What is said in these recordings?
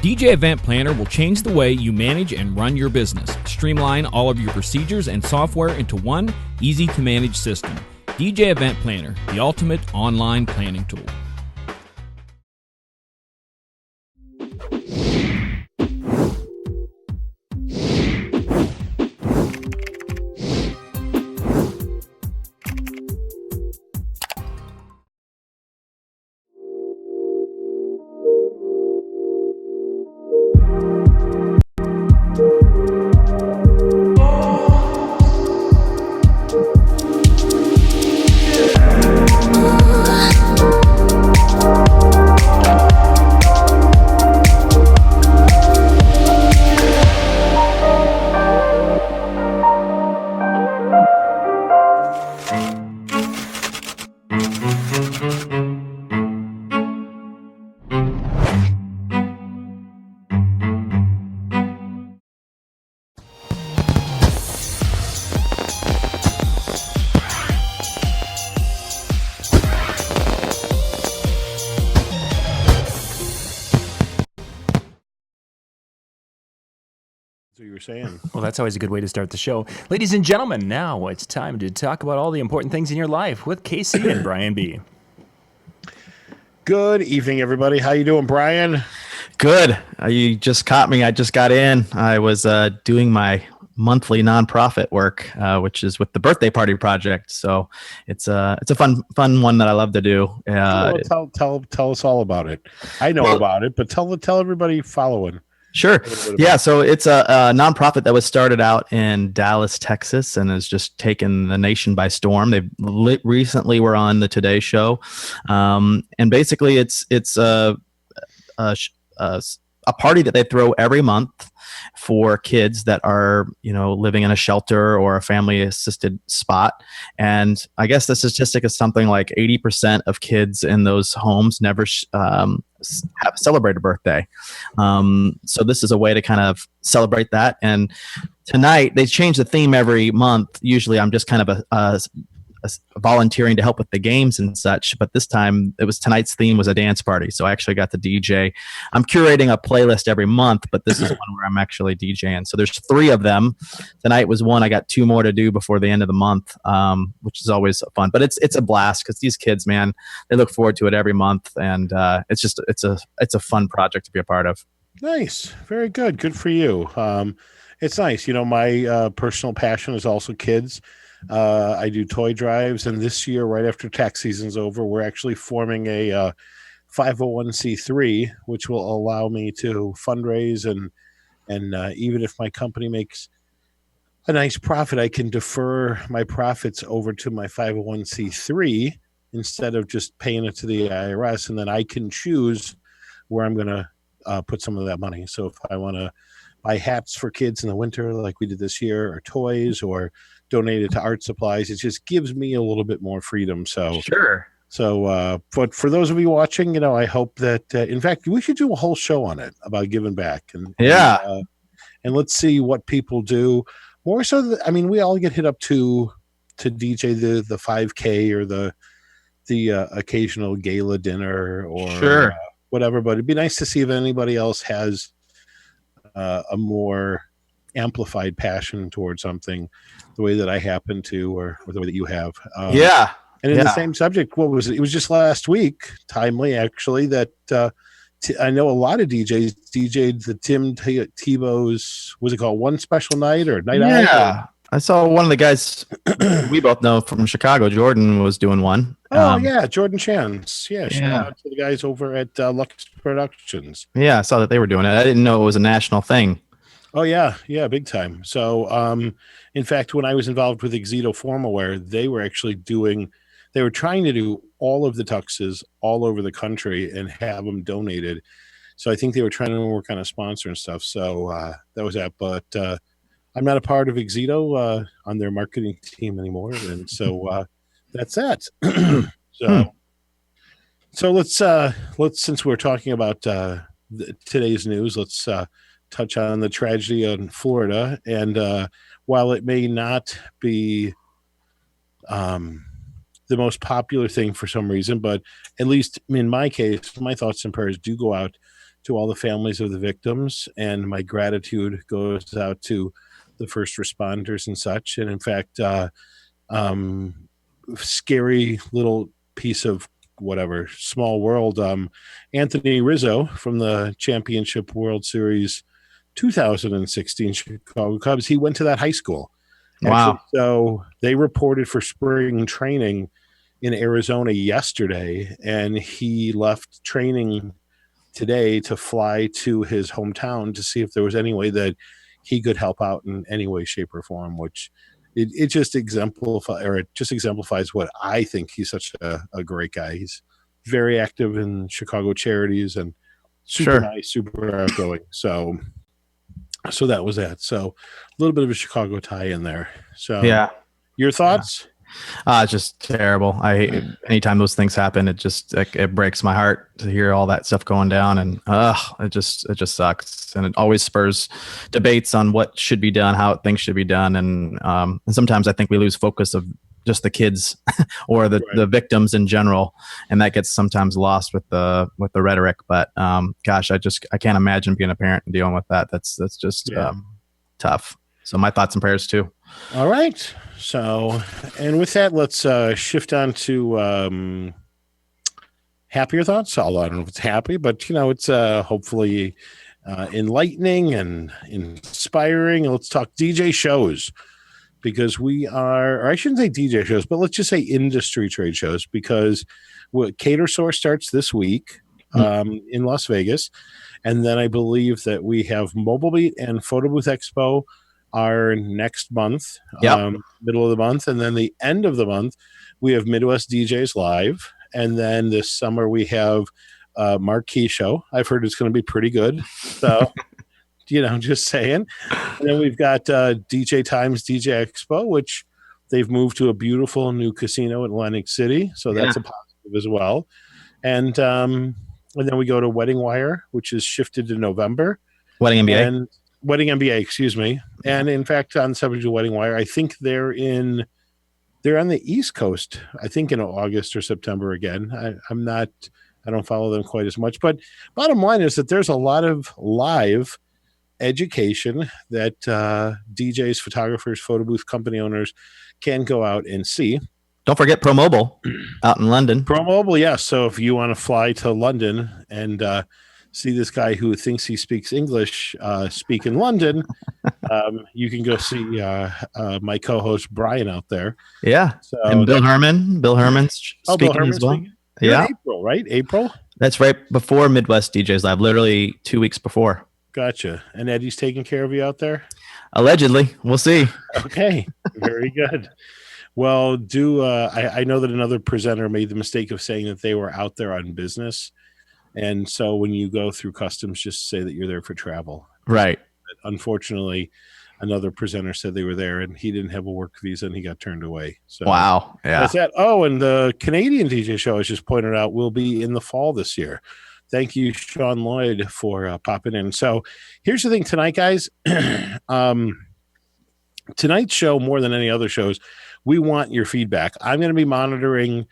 DJ Event Planner will change the way you manage and run your business. Streamline all of your procedures and software into one easy-to-manage system. DJ Event Planner, the ultimate online planning tool. What you were saying. Well, that's always a good way to start the show. Ladies and gentlemen, now it's time to talk about all the important things in your life with Casey and Brian B. Good evening, everybody. How you doing, Brian? Good. You just caught me. I just got in. I was doing my monthly nonprofit work, which is with the Birthday Party Project. So it's a fun one that I love to do. Tell us all about it. I know about it, but tell everybody following. Sure. Yeah. So it's a nonprofit that was started out in Dallas, Texas, and has just taken the nation by storm. They recently were on the Today Show, and basically it's a party that they throw every month for kids that are, living in a shelter or a family assisted spot. And I guess the statistic is something like 80% of kids in those homes never celebrate a birthday. So this is a way to kind of celebrate that. And tonight they change the theme every month. Usually I'm just kind of a volunteering to help with the games and such, but this time tonight's theme was a dance party, so I actually got to DJ. I'm curating a playlist every month, but this is one where I'm actually DJing. So there's 3 of them. Tonight was one. I got 2 more to do before the end of the month, which is always fun. But it's a blast because these kids, man, they look forward to it every month, and it's a fun project to be a part of. Nice, very good. Good for you. It's nice. My personal passion is also kids. I do toy drives, and this year, right after tax season's over, we're actually forming a 501c3, which will allow me to fundraise and even if my company makes a nice profit, I can defer my profits over to my 501c3 instead of just paying it to the IRS, and then I can choose where I'm going to put some of that money. So if I want to buy hats for kids in the winter, like we did this year, or toys, or donate it to art supplies, it just gives me a little bit more freedom. So sure. So, but for those of you watching, I hope that, in fact, we should do a whole show on it about giving back, and let's see what people do. More so, we all get hit up to DJ the 5K or the occasional gala dinner or whatever. But it'd be nice to see if anybody else has a more amplified passion towards something, the way that I happen to, or the way that you have. And in the same subject, what was it? It was just last week, timely actually, that I know a lot of DJs DJ'd the Tim Tebow's, was it called One Special Night or Night Out? Yeah, I saw one of the guys we both know from Chicago, Jordan, was doing one. Jordan Chance. Yeah, shout out to the guys over at Lux Productions. Yeah, I saw that they were doing it. I didn't know it was a national thing. Oh, yeah, big time. So, in fact, when I was involved with Exito Formalwear, they were trying to do all of the tuxes all over the country and have them donated. So I think they were trying to work on a sponsor and stuff. So that was that. But I'm not a part of Exito on their marketing team anymore. And so that's that. So let's, since we're talking about today's news, let's touch on the tragedy in Florida. And while it may not be the most popular thing for some reason, but at least in my case, my thoughts and prayers do go out to all the families of the victims, and my gratitude goes out to the first responders and such. And in fact, scary little piece of whatever small world. Anthony Rizzo from the Championship World Series 2016 Chicago Cubs, he went to that high school. Actually, Wow. so they reported for spring training in Arizona yesterday, and he left training today to fly to his hometown to see if there was any way that he could help out in any way, shape, or form, which it just exemplifies what I think he's such a great guy. He's very active in Chicago charities and super nice, super outgoing. So that was that. So a little bit of a Chicago tie in there. So yeah, your thoughts? Just terrible. Anytime those things happen, it breaks my heart to hear all that stuff going down, and it just sucks. And it always spurs debates on what should be done, how things should be done, and sometimes I think we lose focus of just the kids or the victims in general, and that gets sometimes lost with the rhetoric. But gosh, I can't imagine being a parent and dealing with that. That's just tough. So my thoughts and prayers too. All right. So, and with that, let's shift on to happier thoughts. Although I don't know if it's happy, but it's hopefully enlightening and inspiring. Let's talk DJ shows, because we are, or I shouldn't say DJ shows, but let's just say industry trade shows, because Cater Source starts this week in Las Vegas. And then I believe that we have Mobile Beat and Photo Booth Expo are next month, middle of the month. And then the end of the month, we have Midwest DJs Live. And then this summer we have Marquee Show. I've heard it's going to be pretty good. So, just saying. And then we've got DJ Times DJ Expo, which they've moved to a beautiful new casino in Atlantic City. So that's a positive as well. And then we go to Wedding Wire, which is shifted to November. Wedding MBA. Wedding MBA, excuse me. And in fact, on the subject of Wedding Wire, I think they're on the East Coast, I think in August or September again. I don't follow them quite as much. But bottom line is that there's a lot of live education that DJs, photographers, photo booth company owners can go out and see. Don't forget Pro Mobile out in London. Pro Mobile, yes. So if you want to fly to London and see this guy who thinks he speaks English speak in London, you can go see my co-host Brian out there. Yeah, so and Bill Herman's speaking as well. Yeah, April, right? April. That's right before Midwest DJs Live, literally 2 weeks before. Gotcha. And Eddie's taking care of you out there? Allegedly. We'll see. Okay. Very good. Well, I know that another presenter made the mistake of saying that they were out there on business. And so when you go through customs, just say that you're there for travel. Right. But unfortunately, another presenter said they were there and he didn't have a work visa and he got turned away. So wow. Yeah. That's that. Oh, and the Canadian DJ show, as just pointed out, will be in the fall this year. Thank you, Sean Lloyd, for popping in. So here's the thing tonight, guys. Tonight's show, more than any other shows, we want your feedback. I'm going to be monitoring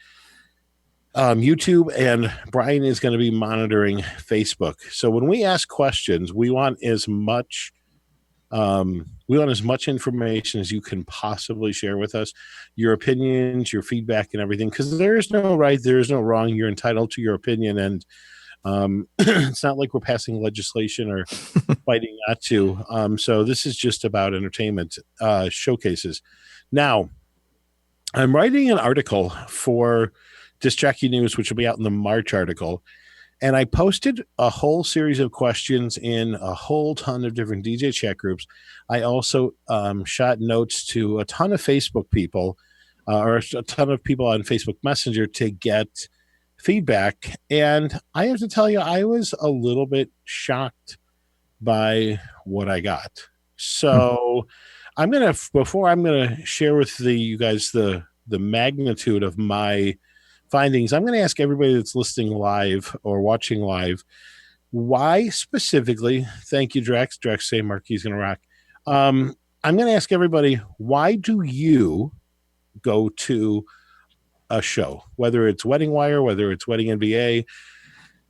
YouTube, and Brian is going to be monitoring Facebook. So when we ask questions, we want as much information as you can possibly share with us, your opinions, your feedback, and everything, because there is no right, there is no wrong. You're entitled to your opinion, and it's not like we're passing legislation or fighting not to. So this is just about entertainment showcases. Now, I'm writing an article for Disc Jockey News, which will be out in the March article. And I posted a whole series of questions in a whole ton of different DJ chat groups. I also shot notes to a ton of Facebook people or a ton of people on Facebook Messenger to get feedback. And I have to tell you, I was a little bit shocked by what I got. So before I'm going to share with you guys the magnitude of my findings, I'm going to ask everybody that's listening live or watching live, why specifically, thank you, Drex. Drex say Marquis going to rock. I'm going to ask everybody, why do you go to a show, whether it's Wedding Wire, whether it's Wedding NBA,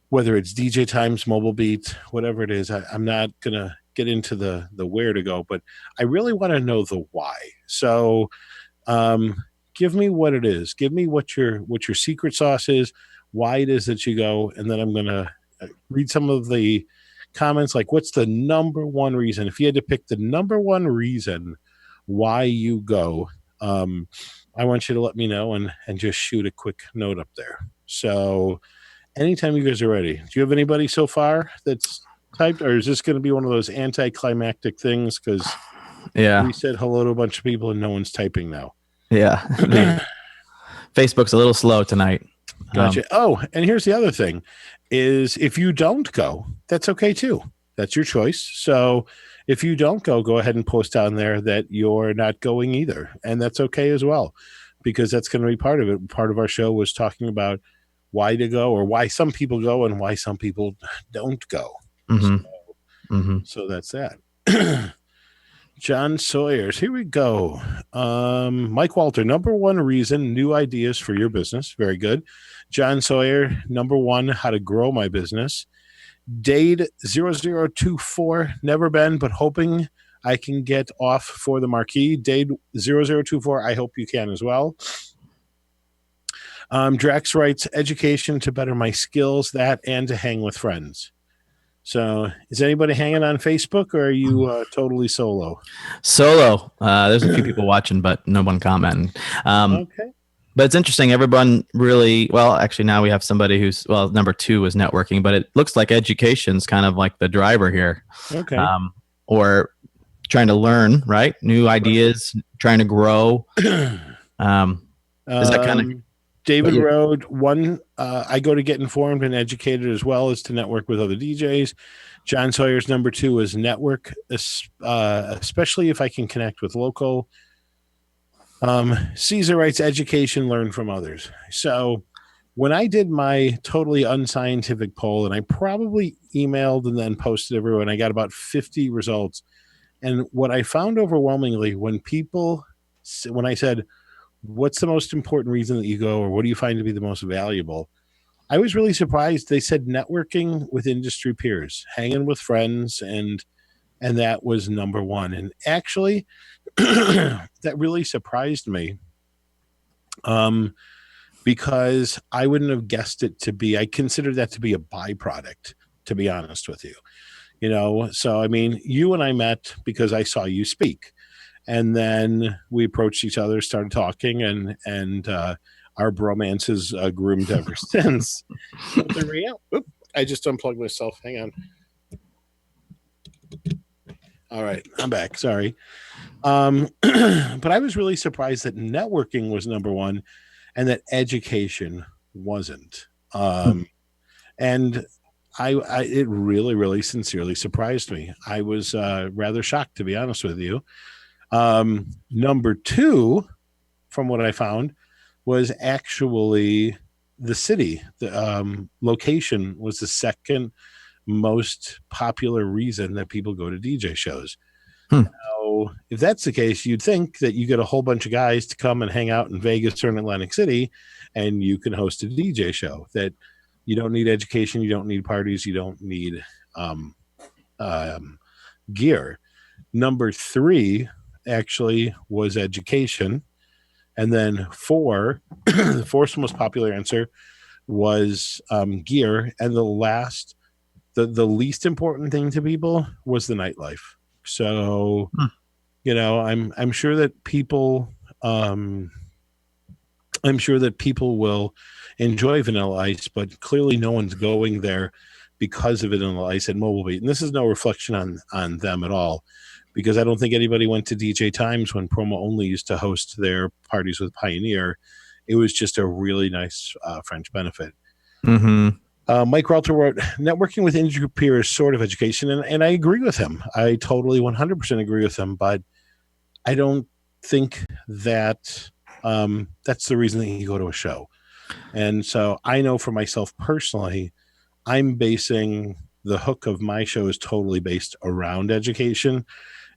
whether it's DJ Times, Mobile Beat, whatever it is. I'm not gonna get into the where to go, but I really want to know the why. So give me what it is. Give me what your secret sauce is, why it is that you go, and then I'm gonna read some of the comments. Like, what's the number one reason? If you had to pick the number one reason why you go, I want you to let me know and just shoot a quick note up there. So anytime you guys are ready. Do you have anybody so far that's typed, or is this going to be one of those anticlimactic things? Because we said hello to a bunch of people and no one's typing now. Yeah. Facebook's a little slow tonight. Gotcha. And here's the other thing is if you don't go, that's okay too. That's your choice. So if you don't go ahead and post down there that you're not going either. And that's okay as well, because that's going to be part of it. Part of our show was talking about why to go, or why some people go and why some people don't go. So that's that. John Sawyers, here we go. Mike Walter, number one reason, new ideas for your business. Very good. John Sawyer, number one, how to grow my business. Dade 0024, never been, but hoping I can get off for the marquee. Dade 0024, I hope you can as well. Drax writes, education to better my skills, that and to hang with friends. So is anybody hanging on Facebook, or are you totally solo? Solo. There's a few people watching, but no one commenting. Okay. But it's interesting. Everyone really, well, actually now we have somebody who's, well, number two is networking, but it looks like education's kind of like the driver here. Okay. Or trying to learn, right? New ideas, trying to grow. Is that kind of... David Road, one, I go to get informed and educated as well as to network with other DJs. John Sawyer's number two is network, especially if I can connect with local. Caesar writes, education, learn from others. So when I did my totally unscientific poll, and I probably emailed and then posted everyone, I got about 50 results. And what I found overwhelmingly when I said, what's the most important reason that you go, or what do you find to be the most valuable? I was really surprised. They said networking with industry peers, hanging with friends, and that was number one. And actually, that really surprised me, because I wouldn't have guessed it to be. I considered that to be a byproduct, to be honest with you. So I mean, you and I met because I saw you speak. And then we approached each other, started talking, and our bromance has groomed ever since. I just unplugged myself. Hang on. All right, I'm back. Sorry. But I was really surprised that networking was number one and that education wasn't. And it really, really sincerely surprised me. I was rather shocked, to be honest with you. Number two, from what I found, was actually the city. The location was the second most popular reason that people go to DJ shows. Now, if that's the case, you'd think that you get a whole bunch of guys to come and hang out in Vegas or in Atlantic City, and you can host a DJ show. That you don't need education, you don't need parties, you don't need gear. Number three actually was education, and then the fourth most popular answer was gear, and the least important thing to people was the nightlife. So I'm sure that people will enjoy Vanilla Ice, but clearly no one's going there because of Vanilla Ice and Mobile Beat. And this is no reflection on them at all, because I don't think anybody went to DJ Times when Promo Only used to host their parties with Pioneer. It was just a really nice French benefit. Mike Ralter wrote, networking with industry peers, sort of education. And I agree with him. I totally 100% agree with him. But I don't think that that's the reason that you go to a show. And so I know for myself personally, I'm basing the hook of my show is totally based around education.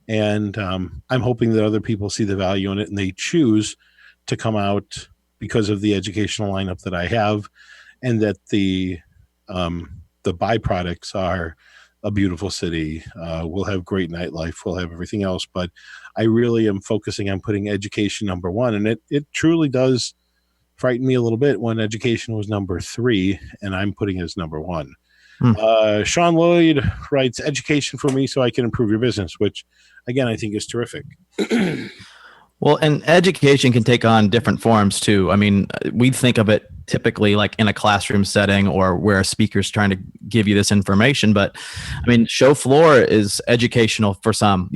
And I'm hoping that other people see the value in it and they choose to come out because of the educational lineup that I have, and that the byproducts are a beautiful city. We'll have great nightlife. We'll have everything else. But I really am focusing on putting education number one. And it truly does frighten me a little bit when education was number 3 and I'm putting it as number 1. Sean Lloyd writes, education for me so I can improve your business, which, again, I think is terrific. Well, and education can take on different forms too. I mean, we think of it typically like in a classroom setting or where a speaker's trying to give you this information. But I mean, show floor is educational for some,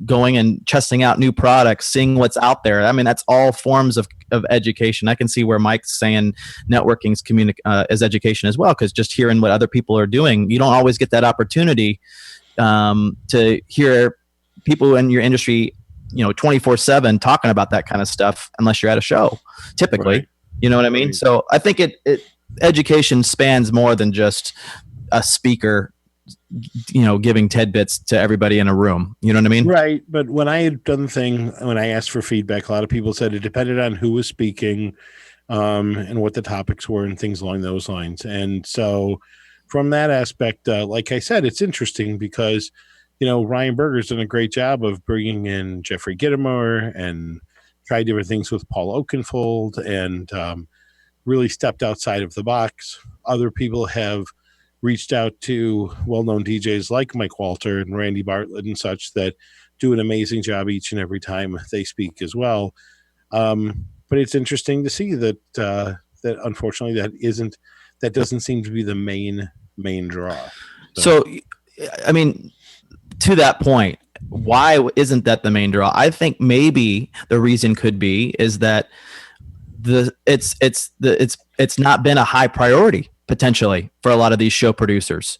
going and testing out new products, seeing what's out there. I mean, that's all forms of education. I can see where Mike's saying networking's is education as well, because just hearing what other people are doing, you don't always get that opportunity to hear people in your industry 24/7 talking about that kind of stuff unless you're at a show typically. Right. You know what I mean? So I think education spans more than just a speaker, giving tidbits to everybody in a room. You know what I mean? Right. But when I had done the thing, when I asked for feedback, a lot of people said it depended on who was speaking and what the topics were and things along those lines. And so from that aspect, like I said, it's interesting because Ryan Berger's done a great job of bringing in Jeffrey Gitomer and tried different things with Paul Oakenfold and really stepped outside of the box. Other people have reached out to well-known DJs like Mike Walter and Randy Bartlett and such that do an amazing job each and every time they speak as well. But it's interesting to see that that unfortunately that doesn't seem to be the main draw. So I mean, to that point, why isn't that the main draw? I think maybe the reason could be is that it's not been a high priority potentially for a lot of these show producers.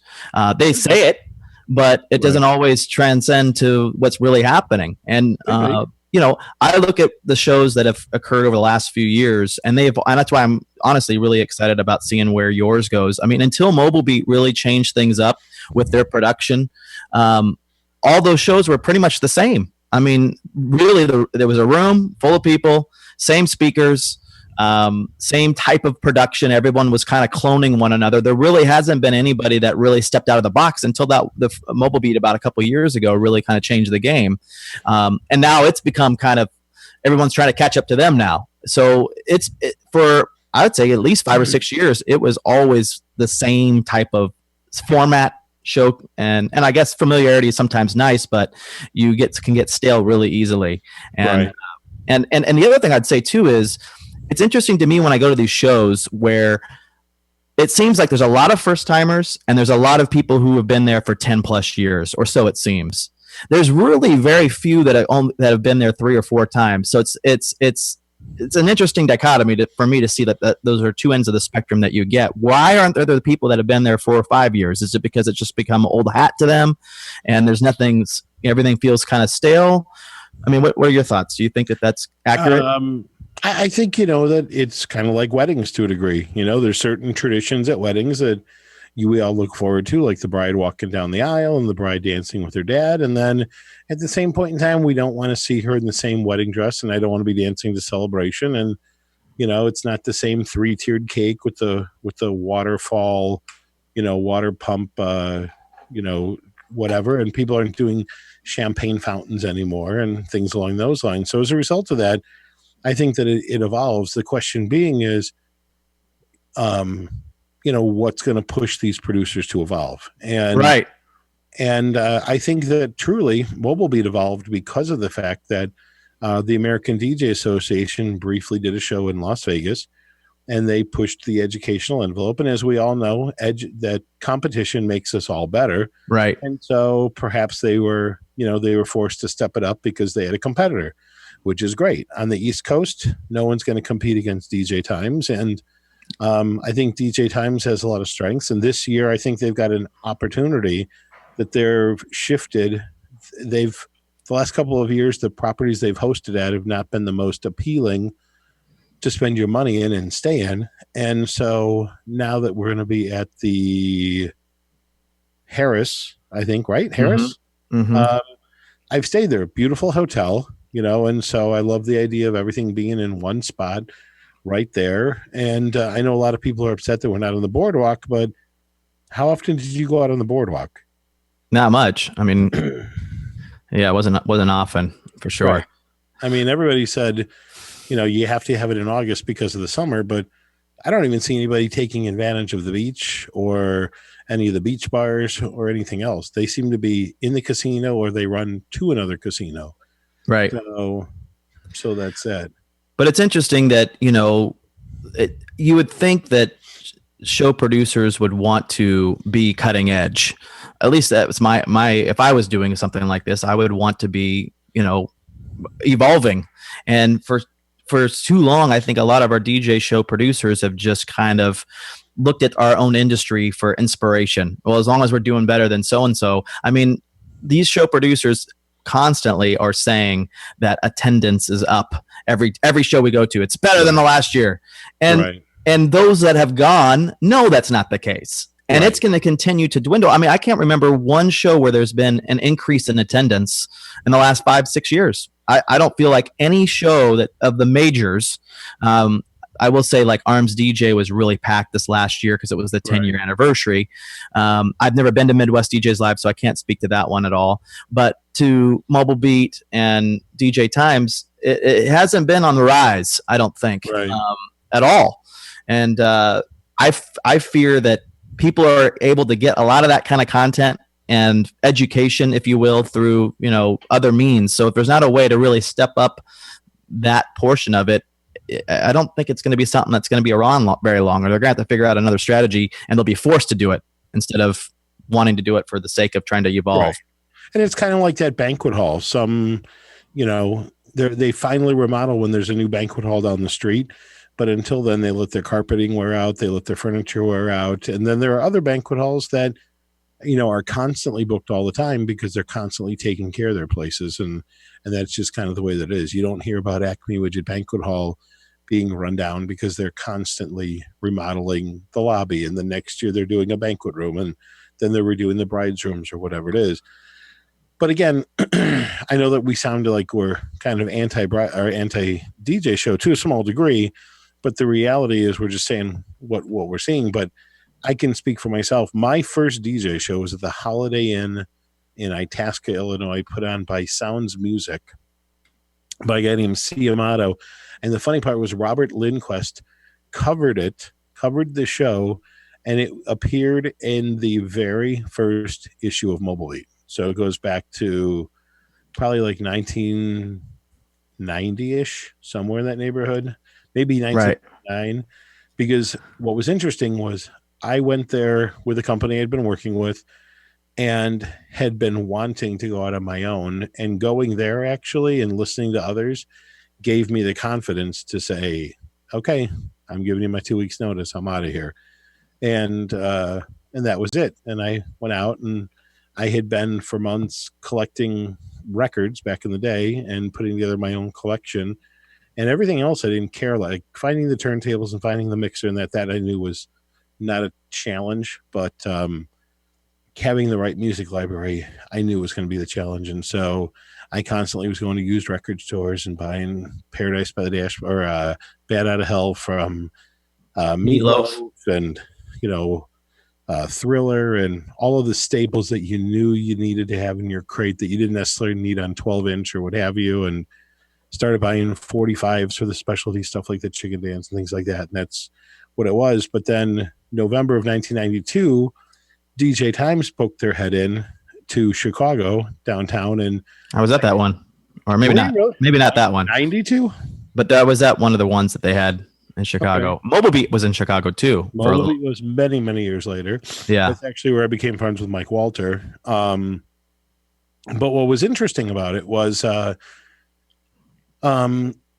They say it, but it doesn't always transcend to what's really happening. And I look at the shows that have occurred over the last few years, and that's why I'm honestly really excited about seeing where yours goes. I mean, until Mobile Beat really changed things up with their production, all those shows were pretty much the same. I mean, really, there was a room full of people, same speakers, same type of production. Everyone was kind of cloning one another. There really hasn't been anybody that really stepped out of the box until the Mobile Beat about a couple of years ago really kind of changed the game. And now it's become kind of everyone's trying to catch up to them now. So for I would say at least 5 or 6 years, it was always the same type of format. Show and I guess familiarity is sometimes nice, but you can get stale really easily. And and the other thing I'd say too is it's interesting to me when I go to these shows where it seems like there's a lot of first timers and there's a lot of people who have been there for 10 plus years, or so it seems. There's really very few that have been there 3 or 4 times. So it's an interesting dichotomy for me to see that those are two ends of the spectrum that you get. Why aren't there the people that have been there 4 or 5 years? Is it because it's just become old hat to them and everything feels kind of stale? I mean, what are your thoughts? Do you think that that's accurate? I think, that it's kind of like weddings to a degree. There's certain traditions at weddings that we all look forward to, like the bride walking down the aisle and the bride dancing with her dad. And then at the same point in time, we don't want to see her in the same wedding dress, and I don't want to be dancing to Celebration. And, it's not the same 3-tiered cake with the waterfall, water pump, whatever. And people aren't doing champagne fountains anymore and things along those lines. So as a result of that, I think that it evolves. The question being is, what's going to push these producers to evolve? And right. And I think that truly Mobile Beat evolved because of the fact that the American DJ Association briefly did a show in Las Vegas, and they pushed the educational envelope. And as we all know, that competition makes us all better. Right. And so perhaps they were forced to step it up because they had a competitor, which is great. On the East Coast, no one's going to compete against DJ Times. And I think DJ Times has a lot of strengths. And this year, I think they've got an opportunity that they've shifted. The last couple of years, the properties they've hosted at have not been the most appealing to spend your money in and stay in. And so now that we're going to be at the Harris, I think, right? Harris? Mm-hmm. I've stayed there. Beautiful hotel, and so I love the idea of everything being in one spot right there. And I know a lot of people are upset that we're not on the boardwalk, but how often did you go out on the boardwalk? Not much. I mean, yeah, it wasn't often for sure. Right. I mean, everybody said, you have to have it in August because of the summer, but I don't even see anybody taking advantage of the beach or any of the beach bars or anything else. They seem to be in the casino or they run to another casino. Right. So that's it. But it's interesting that, you would think that show producers would want to be cutting edge. At least that was my if I was doing something like this, I would want to be, evolving. And for too long, I think a lot of our DJ show producers have just kind of looked at our own industry for inspiration. Well, as long as we're doing better than so-and-so. I mean, these show producers constantly are saying that attendance is up every show we go to. It's better than the last year. And those that have gone know that's not the case. And it's going to continue to dwindle. I mean, I can't remember one show where there's been an increase in attendance in the last 5-6 years. I don't feel like any show that of the majors, I will say like Arms DJ was really packed this last year because it was the 10-year anniversary. I've never been to Midwest DJs Live, so I can't speak to that one at all. But to Mobile Beat and DJ Times, it hasn't been on the rise, I don't think, at all. And I fear that people are able to get a lot of that kind of content and education, if you will, through, other means. So if there's not a way to really step up that portion of it, I don't think it's going to be something that's going to be around very long, or they're going to have to figure out another strategy and they'll be forced to do it instead of wanting to do it for the sake of trying to evolve. Right. And it's kind of like that banquet hall. Some, they finally remodel when there's a new banquet hall down the street. But until then, they let their carpeting wear out. They let their furniture wear out. And then there are other banquet halls that, are constantly booked all the time because they're constantly taking care of their places. And that's just kind of the way that it is. You don't hear about Acme Widget Banquet Hall being run down because they're constantly remodeling the lobby. And the next year they're doing a banquet room, and then they're redoing the bride's rooms or whatever it is. But again, I know that we sounded like we're kind of anti-DJ show to a small degree, but the reality is we're just saying what we're seeing. But I can speak for myself. My first DJ show was at the Holiday Inn in Itasca, Illinois, put on by Sounds Music by a guy named C. Amato. And the funny part was Robert Lindquist covered the show, and it appeared in the very first issue of Mobile Beat. So it goes back to probably like 1990-ish, somewhere in that neighborhood, maybe 1999. Because what was interesting was I went there with a company I'd been working with and had been wanting to go out on my own, and going there actually and listening to others gave me the confidence to say, okay, I'm giving you my 2 weeks notice. I'm out of here. And that was it. And I went out, and I had been for months collecting records back in the day and putting together my own collection, and everything else I didn't care. Like finding the turntables and finding the mixer, and that I knew was not a challenge, but having the right music library I knew was going to be the challenge. And so I constantly was going to used record stores and buying Paradise by the Dash or Bad Out of Hell from Meatloaf and Thriller and all of the staples that you knew you needed to have in your crate that you didn't necessarily need on 12-inch or what have you, and started buying 45s for the specialty stuff like the Chicken Dance and things like that. And that's what it was. But then November of 1992, DJ Times poked their head in to Chicago downtown, and I was at that one, or maybe not. Really? Maybe not that one. 92, but that was at one of the ones that they had in Chicago. Okay. Mobile Beat was in Chicago too. Mobile Beat was many years later. Yeah, that's actually where I became friends with Mike Walter. But what was interesting about it was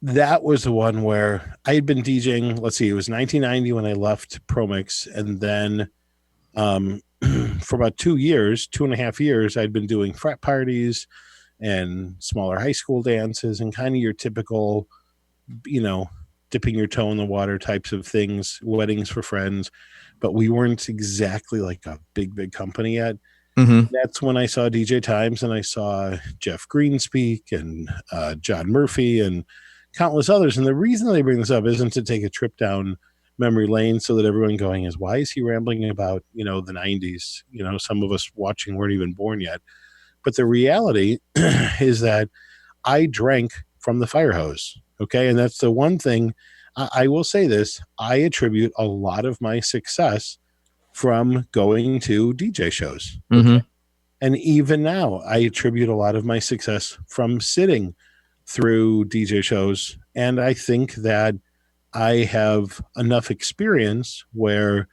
that was the one where I had been DJing. Let's see, it was 1990 when I left ProMix, and then for about 2.5 years, I'd been doing frat parties and smaller high school dances and kind of your typical, dipping your toe in the water types of things, weddings for friends. But we weren't exactly like a big company yet. Mm-hmm. That's when I saw DJ Times, and I saw Jeff Greenspeak and John Murphy and countless others. And the reason they bring this up isn't to take a trip down memory lane so that everyone going is, why is he rambling about, the 90s? Some of us watching weren't even born yet. But the reality is that I drank from the fire hose. Okay. And that's the one thing I will say this. I attribute a lot of my success from going to DJ shows. Mm-hmm. And even now, I attribute a lot of my success from sitting through DJ shows. And I think that I have enough experience where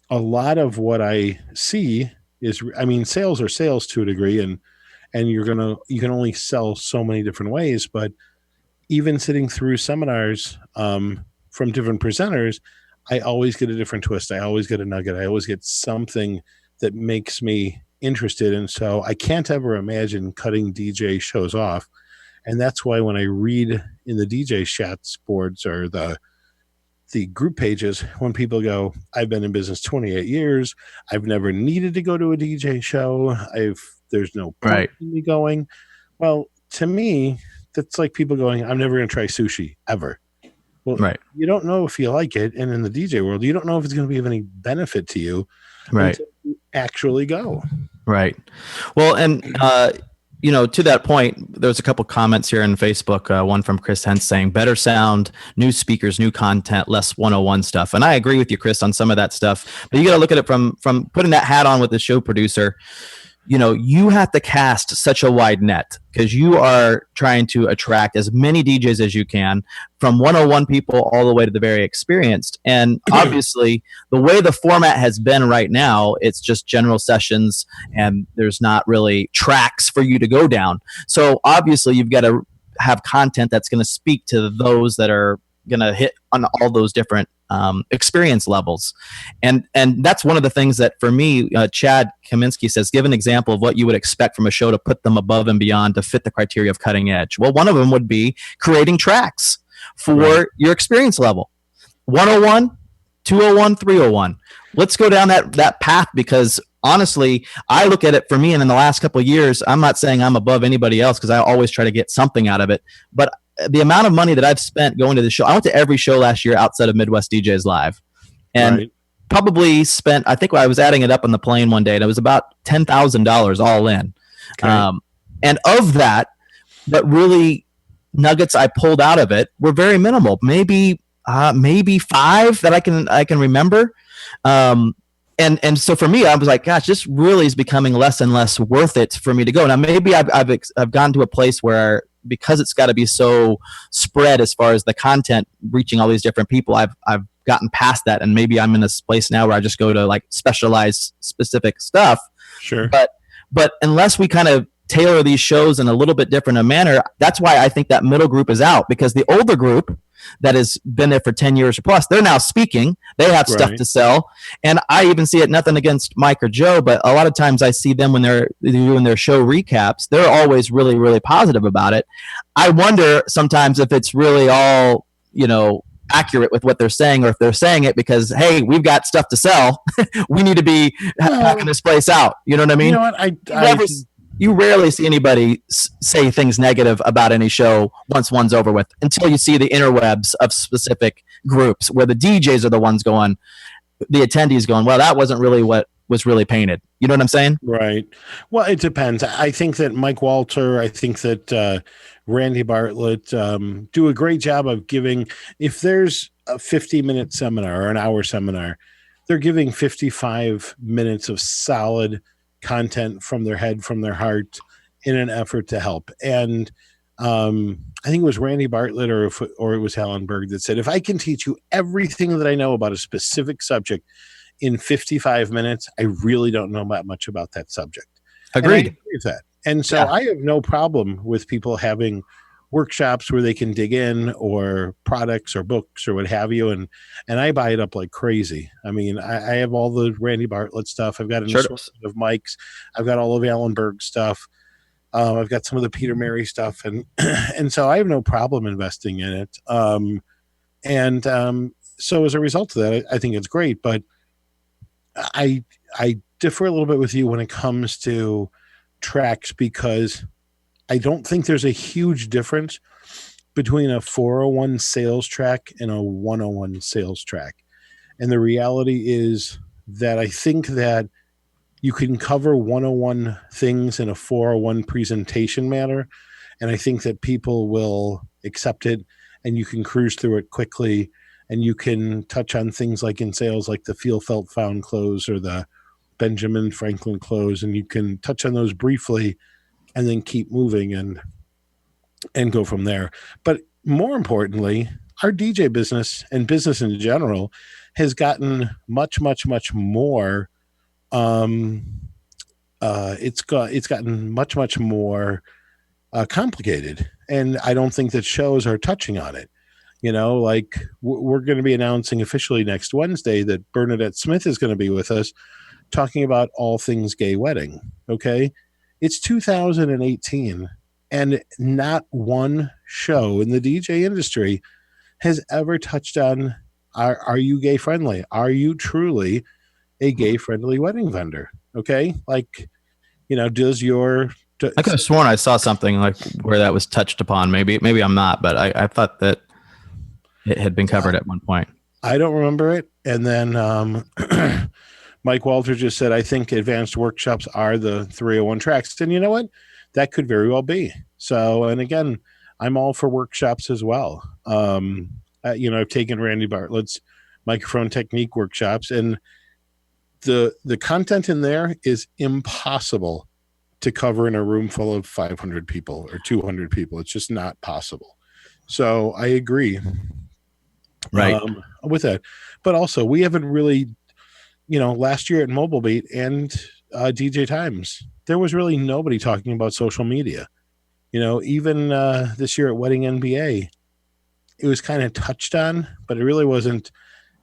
a lot of what I see is, sales are sales to a degree, and you can only sell so many different ways. But even sitting through seminars from different presenters, I always get a different twist. I always get a nugget. I always get something that makes me interested. And so I can't ever imagine cutting DJ shows off. And that's why when I read in the DJ chats boards or the group pages, when people go, I've been in business 28 years, I've never needed to go to a DJ show, there's no point in me going. Well, to me, that's like people going, I'm never going to try sushi ever. Well, you don't know if you like it. And in the DJ world, you don't know if it's going to be of any benefit to you until you actually go. Right. Well, and, to that point, there's a couple comments here on Facebook. One from Chris Hentz saying better sound, new speakers, new content, less 101 stuff. And I agree with you, Chris, on some of that stuff. But you got to look at it from putting that hat on with the show producer. You have to cast such a wide net because you are trying to attract as many DJs as you can, from 101 people all the way to the very experienced. And obviously, the way the format has been right now, it's just general sessions and there's not really tracks for you to go down. So obviously, you've got to have content that's going to speak to those that are going to hit on all those different experience levels. And that's one of the things that for me, Chad Kaminsky says, give an example of what you would expect from a show to put them above and beyond to fit the criteria of cutting edge. Well, one of them would be creating tracks for your experience level. 101, 201, 301. Let's go down that path, because honestly, I look at it for me, and in the last couple of years, I'm not saying I'm above anybody else because I always try to get something out of it, but the amount of money that I've spent going to the show, I went to every show last year outside of Midwest DJs Live, and probably spent, I think I was adding it up on the plane one day, and it was about $10,000 all in. Okay. And of that, really nuggets I pulled out of it were very minimal, maybe 5 that I can remember. And so for me, I was like, gosh, this really is becoming less and less worth it for me to go. Now, maybe I've gotten to a place where, because it's got to be so spread as far as the content reaching all these different people, I've gotten past that, and maybe I'm in this place now where I just go to like specialized specific stuff. Sure. But unless we kind of tailor these shows in a little bit different a manner, that's why I think that middle group is out, because the older group that has been there for 10 years or plus, they're now speaking, they have stuff to sell. And I even see it, nothing against Mike or Joe, but a lot of times I see them when they're doing their show recaps, they're always really, really positive about it. I wonder sometimes if it's really all, accurate with what they're saying, or if they're saying it because, hey, we've got stuff to sell. We need to be packing this place out. You know what I mean? You know what? You rarely see anybody say things negative about any show once one's over with, until you see the interwebs of specific groups where the DJs are the ones going, the attendees going, well, that wasn't really what was really painted. You know what I'm saying? Right. Well, it depends. I think that Mike Walter, I think that Randy Bartlett do a great job of giving, if there's a 50-minute seminar or an hour seminar, they're giving 55 minutes of solid content from their head, from their heart, in an effort to help. And I think it was Randy Bartlett or it was Helen Berg that said, if I can teach you everything that I know about a specific subject in 55 minutes, I really don't know that much about that subject. Agreed. And I agree with that. And so I have no problem with people having workshops where they can dig in, or products or books or what have you. And I buy it up like crazy. I mean, I have all the Randy Bartlett stuff. I've got an assortment of Mike's. I've got all of Alan Berg's stuff. I've got some of the Peter Mary stuff. And so I have no problem investing in it. So as a result of that, I think it's great. But I differ a little bit with you when it comes to tracks, because I don't think there's a huge difference between a 401 sales track and a 101 sales track. And the reality is that I think that you can cover 101 things in a 401 presentation manner. And I think that people will accept it, and you can cruise through it quickly. And you can touch on things like in sales, like the feel, felt, found close or the Benjamin Franklin close. And you can touch on those briefly and then keep moving and go from there. But more importantly, our DJ business and business in general has gotten much, much, much more. It's gotten much, much more complicated, and I don't think that shows are touching on it. You know, like we're going to be announcing officially next Wednesday that Bernadette Smith is going to be with us, talking about all things gay wedding. Okay, it's 2018. And not one show in the DJ industry has ever touched on, are you gay friendly? Are you truly a gay friendly wedding vendor? Okay. Like, you know, I could have sworn I saw something like where that was touched upon. Maybe I'm not, but I thought that it had been covered at one point. I don't remember it. And then Mike Walter just said, I think advanced workshops are the 301 tracks. And you know what? That could very well be. So, and again, I'm all for workshops as well. I've taken Randy Bartlett's microphone technique workshops, and the content in there is impossible to cover in a room full of 500 people or 200 people. It's just not possible. So I agree. Right. With that. But also, we haven't really, last year at Mobile Beat and DJ Times, there was really nobody talking about social media. Even this year at Wedding NBA, it was kind of touched on, but it really wasn't.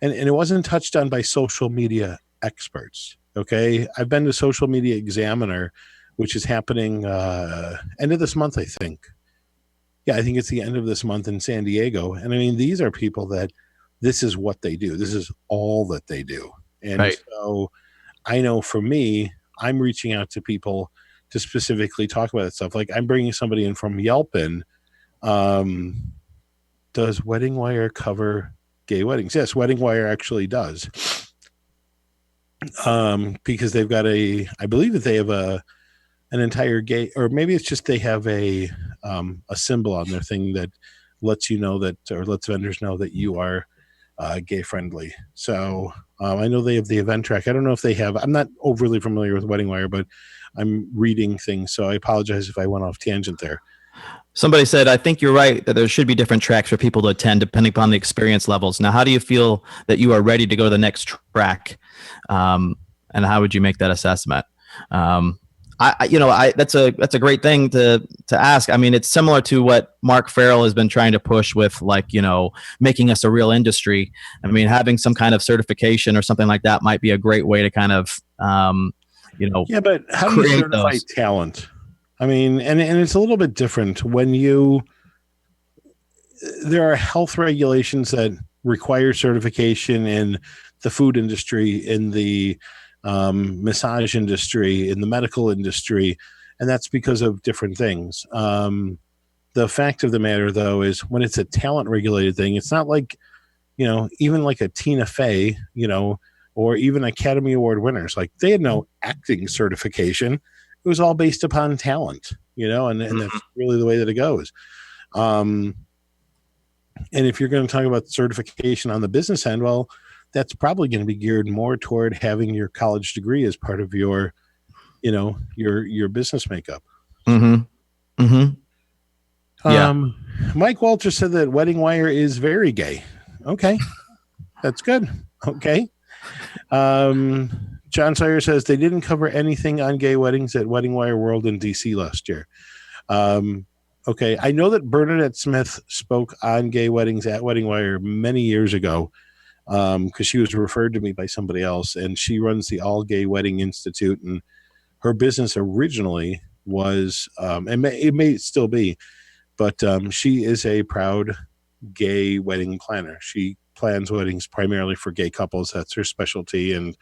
And it wasn't touched on by social media experts. Okay. I've been to Social Media Examiner, which is happening end of this month, I think. Yeah, I think it's the end of this month in San Diego. And I mean, these are people that this is what they do. This is all that they do. And right. So I know for me, I'm reaching out to people to specifically talk about that stuff. Like I'm bringing somebody in from Yelp in. Does Wedding Wire cover gay weddings? Yes, Wedding Wire actually does. Because they've got I believe that they have an entire gay, or maybe it's just they have a symbol on their thing that lets you know that, or lets vendors know that you are gay friendly. So I know they have the event track. I don't know if they have, I'm not overly familiar with Wedding Wire, but I'm reading things. So I apologize if I went off tangent there. Somebody said, I think you're right that there should be different tracks for people to attend depending upon the experience levels. Now, how do you feel that you are ready to go to the next track? And how would you make that assessment? That's a great thing to ask. I mean, it's similar to what Mark Farrell has been trying to push with, like, making us a real industry. I mean, having some kind of certification or something like that might be a great way to kind of, yeah, but how do you certify talent? I mean, and it's a little bit different when there are health regulations that require certification in the food industry, in the massage industry, in the medical industry, and that's because of different things. The fact of the matter, though, is when it's a talent regulated thing, it's not like, even like a Tina Fey, or even Academy Award winners, like they had no acting certification. It was all based upon talent, and that's really the way that it goes. And if you're going to talk about certification on the business end, well, that's probably going to be geared more toward having your college degree as part of your, your business makeup. Mm-hmm. Mm-hmm. Yeah. Mike Walter said that Wedding Wire is very gay. Okay. That's good. Okay. John Sawyer says they didn't cover anything on gay weddings at Wedding Wire World in DC last year. Okay. I know that Bernadette Smith spoke on gay weddings at Wedding Wire many years ago. Because she was referred to me by somebody else, and she runs the All Gay Wedding Institute, and her business originally was, and it may still be, but she is a proud gay wedding planner. She plans weddings primarily for gay couples. That's her specialty, and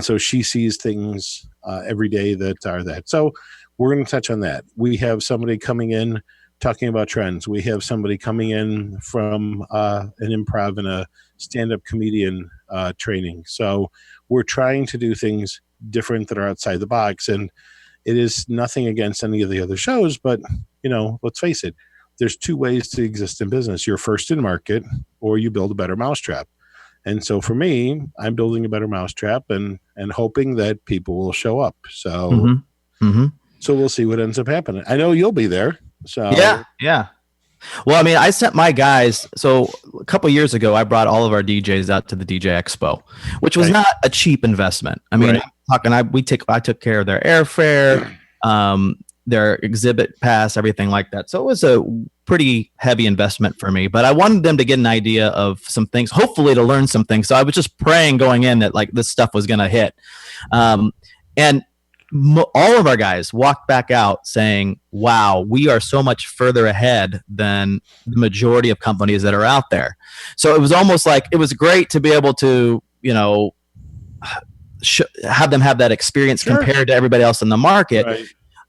so she sees things every day that are that. So we're going to touch on that. We have somebody coming in talking about trends. We have somebody coming in from an improv and a stand-up comedian training. So we're trying to do things different that are outside the box. And it is nothing against any of the other shows, but, let's face it, there's two ways to exist in business. You're first in market, or you build a better mousetrap. And so for me, I'm building a better mousetrap and hoping that people will show up. So, so we'll see what ends up happening. I know you'll be there. So yeah. Well, I mean, I sent my guys. So a couple of years ago, I brought all of our DJs out to the DJ Expo, which was not a cheap investment. I mean, I took care of their airfare, their exhibit pass, everything like that. So it was a pretty heavy investment for me, but I wanted them to get an idea of some things, hopefully to learn some things. So I was just praying going in that like this stuff was going to hit. And all of our guys walked back out saying, wow, we are so much further ahead than the majority of companies that are out there. So it was almost like it was great to be able to, have them have that experience compared to everybody else in the market. Right.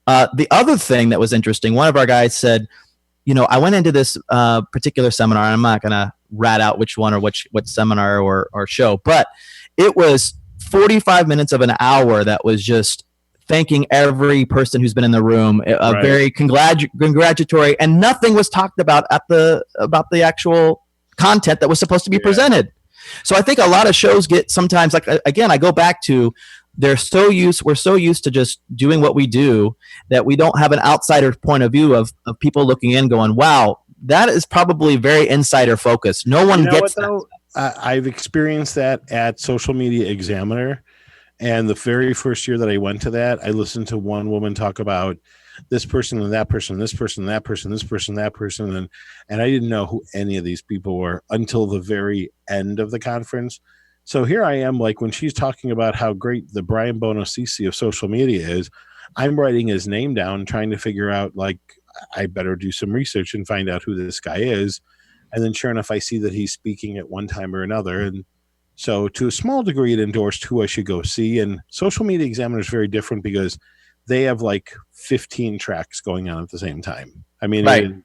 The other thing that was interesting, one of our guys said, I went into this particular seminar, and I'm not going to rat out which one or what seminar or show, but it was 45 minutes of an hour that was just thanking every person who's been in the room, very congratulatory, and nothing was talked about about the actual content that was supposed to be presented. So I think a lot of shows get sometimes, like, again, I go back to we're so used to just doing what we do that we don't have an outsider point of view of people looking in going, wow, that is probably very insider focused. No one gets that. I've experienced that at Social Media Examiner. And the very first year that I went to that, I listened to one woman talk about this person and that person, this person, that person, this person, that person. And I didn't know who any of these people were until the very end of the conference. So here I am, like when she's talking about how great the Brian Bonacisi of social media is, I'm writing his name down, trying to figure out, like, I better do some research and find out who this guy is. And then sure enough, I see that he's speaking at one time or another. And so to a small degree, it endorsed who I should go see. And Social Media Examiner is very different because they have like 15 tracks going on at the same time. I mean,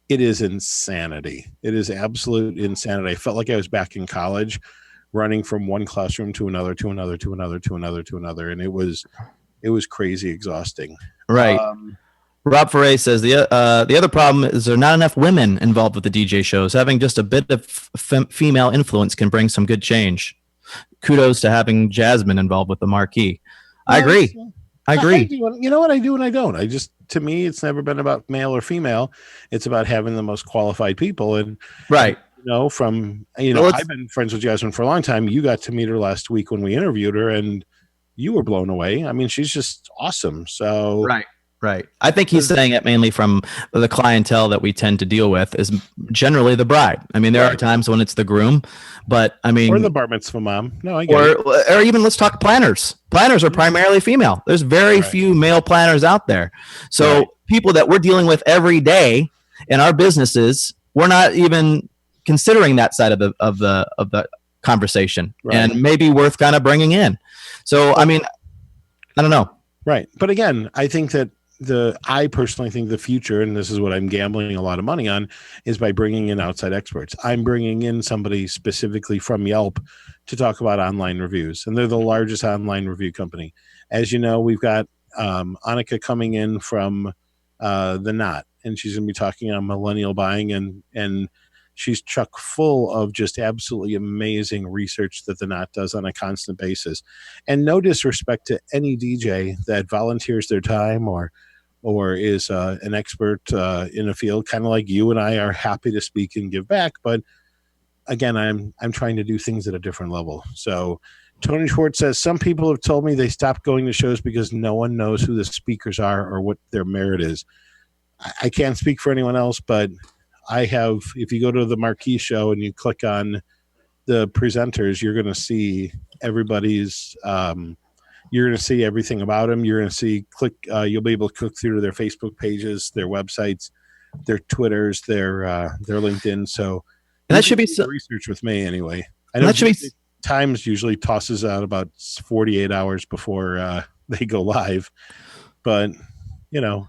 it is insanity. It is absolute insanity. I felt like I was back in college running from one classroom to another, to another, to another, to another, to another. And it was crazy exhausting. Right. Rob Foray says the other problem is there are not enough women involved with the DJ shows. Having just a bit of female influence can bring some good change. Kudos to having Jasmine involved with the marquee. I agree. You know what? I do and I don't. To me, it's never been about male or female. It's about having the most qualified people. And I've been friends with Jasmine for a long time. You got to meet her last week when we interviewed her, and you were blown away. I mean, she's just awesome. So Right. I think he's saying it mainly from the clientele that we tend to deal with is generally the bride. I mean, there are times when it's the groom, but I mean, or the bar mitzvah mom. No, I get it. Or even let's talk planners. Planners are primarily female. There's very few male planners out there. So people that we're dealing with every day in our businesses, we're not even considering that side of the conversation, and maybe worth kind of bringing in. So, I mean, I don't know. Right. But again, I think that I personally think the future, and this is what I'm gambling a lot of money on, is by bringing in outside experts. I'm bringing in somebody specifically from Yelp to talk about online reviews, and they're the largest online review company. As you know, we've got Annika coming in from The Knot, and she's going to be talking on millennial buying, and she's chock full of just absolutely amazing research that The Knot does on a constant basis. And no disrespect to any DJ that volunteers their time or is an expert in a field, kind of like you and I are happy to speak and give back. But again, I'm trying to do things at a different level. So Tony Schwartz says, some people have told me they stopped going to shows because no one knows who the speakers are or what their merit is. I can't speak for anyone else, but I have, if you go to the Marquee show and you click on the presenters, you're going to see everybody's, you're going to see everything about them. You're going to see, you'll be able to click through to their Facebook pages, their websites, their Twitters, their LinkedIn. So and that should be research with me anyway. I know that should be Times usually tosses out about 48 hours before they go live, but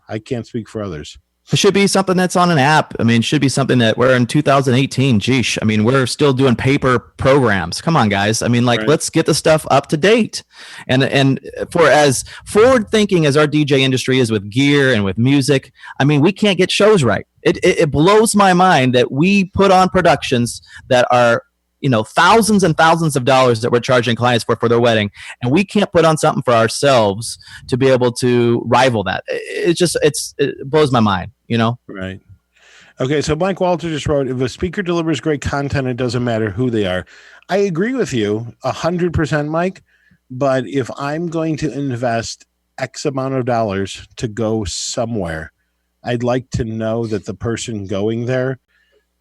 I can't speak for others. It should be something that's on an app. I mean, it should be something that we're in 2018. Geesh. I mean, we're still doing paper programs. Come on, guys. I mean, like, Right. let's get the stuff up to date. And for as forward thinking as our DJ industry is with gear and with music, I mean, we can't get shows right. It blows my mind that we put on productions that are, you know, thousands and thousands of dollars that we're charging clients for their wedding, and we can't put on something for ourselves to be able to rival that. It blows my mind, you know? Right. Okay, so Mike Walter just wrote, if a speaker delivers great content, it doesn't matter who they are. I agree with you 100%, Mike, but if I'm going to invest X amount of dollars to go somewhere, I'd like to know that the person going there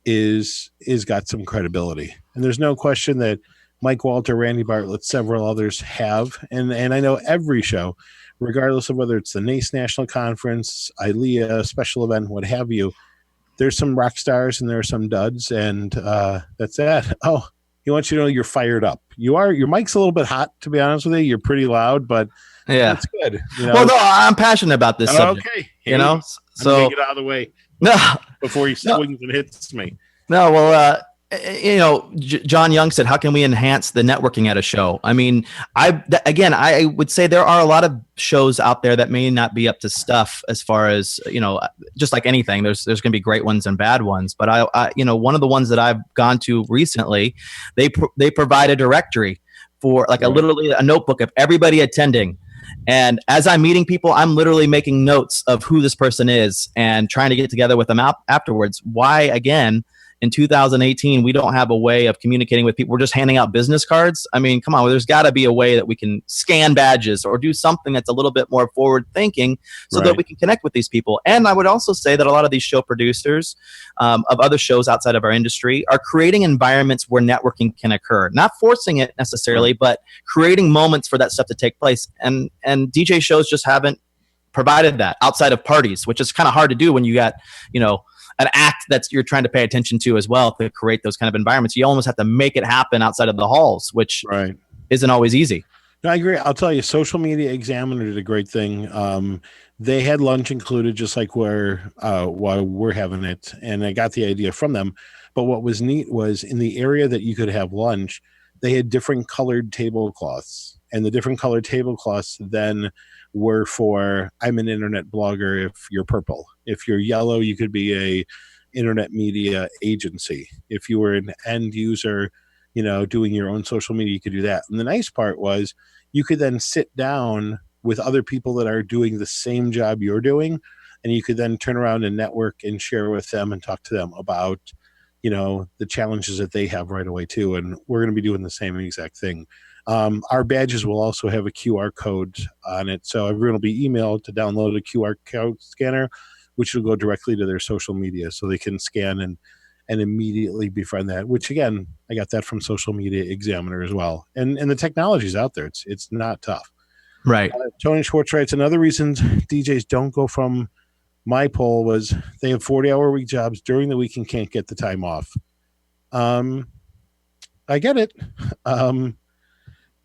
is got some credibility. And there's no question that Mike Walter, Randy Bartlett, several others have. And I know every show, regardless of whether it's the NACE National Conference, ILEA, special event, what have you, there's some rock stars and there are some duds, and that's that. Oh, he wants you to know you're fired up. You are. Your mic's a little bit hot, to be honest with you. You're pretty loud, but yeah, that's good. You know? Well, no, I'm passionate about this subject. Okay, you know, so get out of the way. No, before he swings and hits me. No, well, you know, John Young said, how can we enhance the networking at a show? I mean, I would say there are a lot of shows out there that may not be up to stuff as far as, you know, just like anything, there's going to be great ones and bad ones. But I you know, one of the ones that I've gone to recently, they provide a directory for like literally a notebook of everybody attending. And as I'm meeting people, I'm literally making notes of who this person is and trying to get together with them afterwards. Why, again, in 2018, we don't have a way of communicating with people. We're just handing out business cards. I mean, come on, there's got to be a way that we can scan badges or do something that's a little bit more forward thinking so that we can connect with these people. And I would also say that a lot of these show producers of other shows outside of our industry are creating environments where networking can occur, not forcing it necessarily, but creating moments for that stuff to take place. And DJ shows just haven't provided that outside of parties, which is kind of hard to do when you got, you know, an act that you're trying to pay attention to as well to create those kind of environments. You almost have to make it happen outside of the halls, which isn't always easy. No, I agree. I'll tell you, Social Media Examiner did a great thing. They had lunch included, just like while we're having it, and I got the idea from them. But what was neat was in the area that you could have lunch, they had different colored tablecloths, and the different colored tablecloths then were for, I'm an internet blogger if you're purple. If you're yellow, you could be a internet media agency. If you were an end user, you know, doing your own social media, you could do that. And the nice part was you could then sit down with other people that are doing the same job you're doing, and you could then turn around and network and share with them and talk to them about, you know, the challenges that they have right away too. And we're going to be doing the same exact thing. Our badges will also have a QR code on it. So everyone will be emailed to download a QR code scanner, which will go directly to their social media so they can scan and immediately befriend that, which again, I got that from Social Media Examiner as well. And the technology's out there. It's not tough. Right. Tony Schwartz writes, another reason DJs don't go from my poll was they have 40-hour week jobs during the week and can't get the time off. I get it.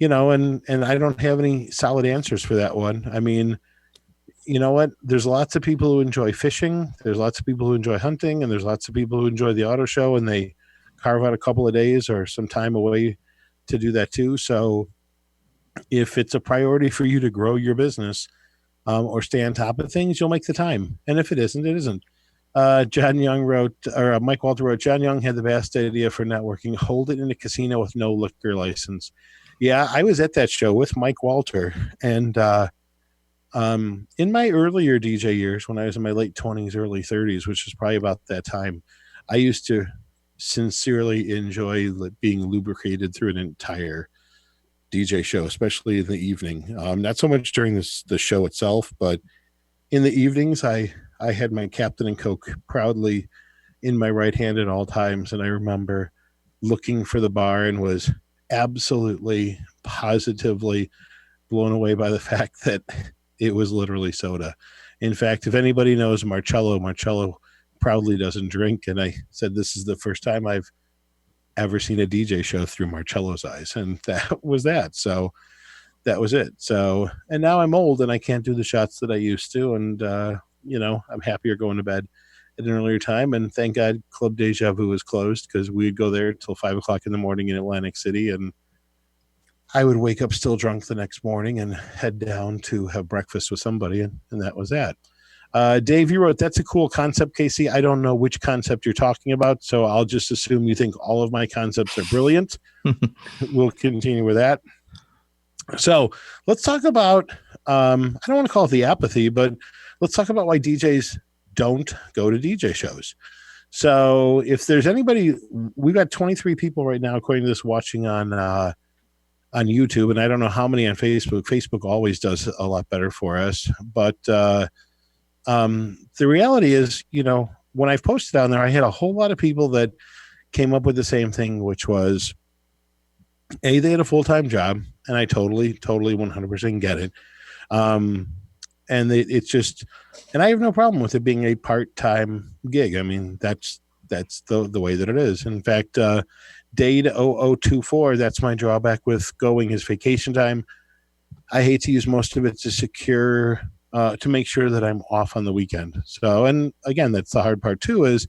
You know, and I don't have any solid answers for that one. I mean, you know what? There's lots of people who enjoy fishing. There's lots of people who enjoy hunting, and there's lots of people who enjoy the auto show, and they carve out a couple of days or some time away to do that too. So if it's a priority for you to grow your business or stay on top of things, you'll make the time. And if it isn't, it isn't. John Young wrote, or Mike Walter wrote, John Young had the best idea for networking. Hold it in a casino with no liquor license. Yeah, I was at that show with Mike Walter, and in my earlier DJ years, when I was in my late 20s, early 30s, which was probably about that time, I used to sincerely enjoy being lubricated through an entire DJ show, especially in the evening. Not so much during the show itself, but in the evenings, I had my Captain and Coke proudly in my right hand at all times, and I remember looking for the bar and was absolutely, positively blown away by the fact that it was literally soda. In fact, if anybody knows Marcello proudly doesn't drink, and I said this is the first time I've ever seen a DJ show through Marcello's eyes, and that was that. So that was it. So, and now I'm old and I can't do the shots that I used to, and I'm happier going to bed at an earlier time. And thank God Club Deja Vu was closed, because we'd go there till 5:00 in the morning in Atlantic City, and I would wake up still drunk the next morning and head down to have breakfast with somebody, and that was that. Dave, you wrote, that's a cool concept, Casey. I don't know which concept you're talking about, so I'll just assume you think all of my concepts are brilliant. We'll continue with that. So let's talk about, I don't want to call it the apathy, but let's talk about why DJs don't go to DJ shows. So if there's anybody, we've got 23 people right now, according to this, watching on YouTube, and I don't know how many on Facebook. Facebook always does a lot better for us, but the reality is, when I've posted on there, I had a whole lot of people that came up with the same thing, which was, they had a full-time job, and I totally 100% get it. And it's just, and I have no problem with it being a part-time gig. I mean, that's the way that it is. In fact, Dade 0024, that's my drawback with going, is vacation time. I hate to use most of it to secure, to make sure that I'm off on the weekend. So, and again, that's the hard part too, is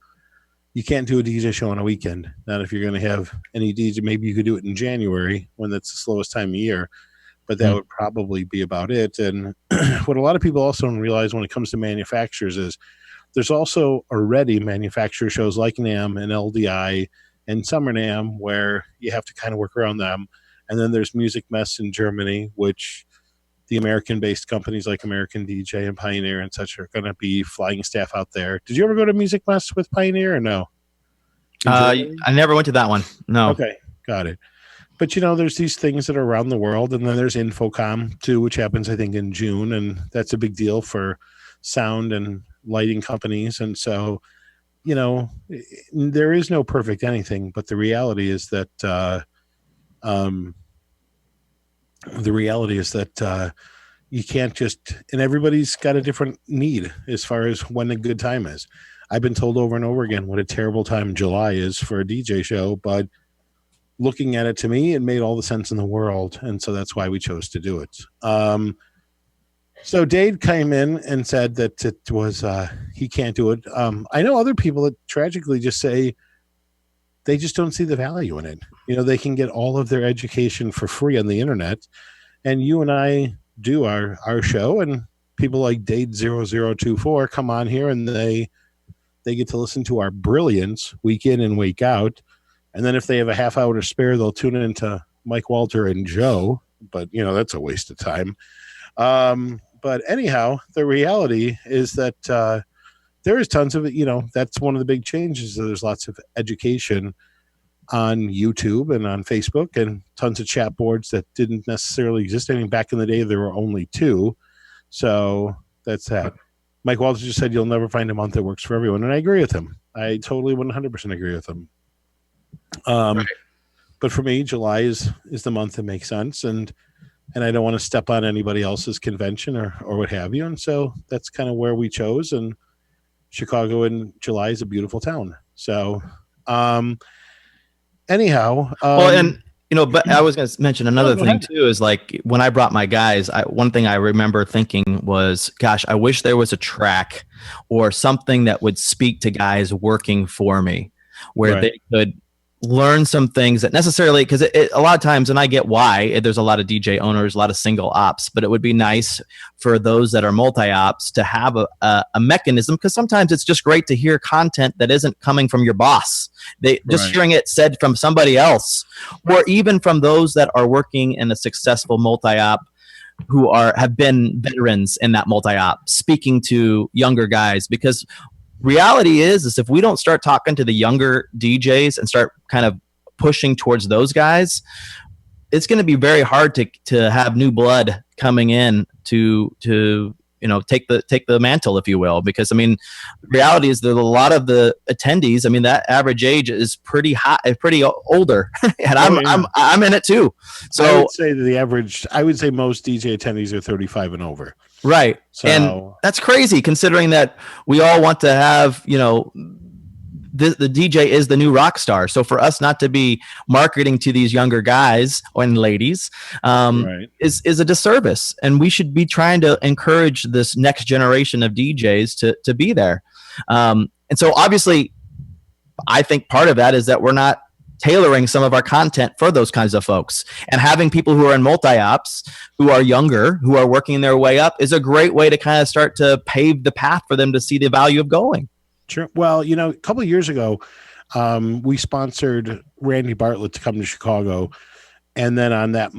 you can't do a DJ show on a weekend. Not if you're going to have any DJ. Maybe you could do it in January when that's the slowest time of year, but that would probably be about it. And what a lot of people also don't realize when it comes to manufacturers is there's also already manufacturer shows like NAMM and LDI and Summer NAMM where you have to kind of work around them. And then there's Music Mess in Germany, which the American-based companies like American DJ and Pioneer and such are going to be flying staff out there. Did you ever go to Music Mess with Pioneer or no? I never went to that one. No. Okay, got it. But, there's these things that are around the world, and then there's Infocom, too, which happens, I think, in June, and that's a big deal for sound and lighting companies. And so, there is no perfect anything, but the reality is that you can't just, and everybody's got a different need as far as when a good time is. I've been told over and over again what a terrible time July is for a DJ show, but looking at it, to me, it made all the sense in the world, and so that's why we chose to do it. So Dave came in and said that it was he can't do it. I know other people that tragically just say they just don't see the value in it. They can get all of their education for free on the internet, and you and I do our show, and people like Dade 0024 come on here and they get to listen to our brilliance week in and week out. And then if they have a half hour to spare, they'll tune into Mike Walter and Joe, but that's a waste of time. But anyhow, the reality is that there is tons of it. That's one of the big changes. There's lots of education on YouTube and on Facebook, and tons of chat boards that didn't necessarily exist. I mean, back in the day, there were only 2. So that's that. Mike Walter just said you'll never find a month that works for everyone. And I agree with him. I totally 100% agree with him. Right. But for me, July is the month that makes sense. And I don't want to step on anybody else's convention or what have you. And so that's kind of where we chose. And Chicago in July is a beautiful town. So, anyhow. But I was going to mention another thing too, is like when I brought my guys, one thing I remember thinking was, gosh, I wish there was a track or something that would speak to guys working for me where they could learn some things that necessarily, because a lot of times, and I get why there's a lot of DJ owners, a lot of single ops, but it would be nice for those that are multi-ops to have a mechanism, because sometimes it's just great to hear content that isn't coming from your boss. Just hearing it said from somebody else, or even from those that are working in a successful multi-op who have been veterans in that multi-op, speaking to younger guys, because reality is if we don't start talking to the younger DJs and start kind of pushing towards those guys, it's going to be very hard to have new blood coming in to take the mantle, if you will, because I mean, reality is that a lot of the attendees, I mean, that average age is pretty high, pretty older, and I'm in it too. So I would say I would say most DJ attendees are 35 and over. Right. So, and that's crazy considering that we all want to have, the the DJ is the new rock star. So for us not to be marketing to these younger guys and ladies is a disservice. And we should be trying to encourage this next generation of DJs to be there. And so obviously, I think part of that is that we're not tailoring some of our content for those kinds of folks, and having people who are in multi-ops, who are younger, who are working their way up, is a great way to kind of start to pave the path for them to see the value of going. Sure. Well, a couple of years ago, we sponsored Randy Bartlett to come to Chicago. And then on that,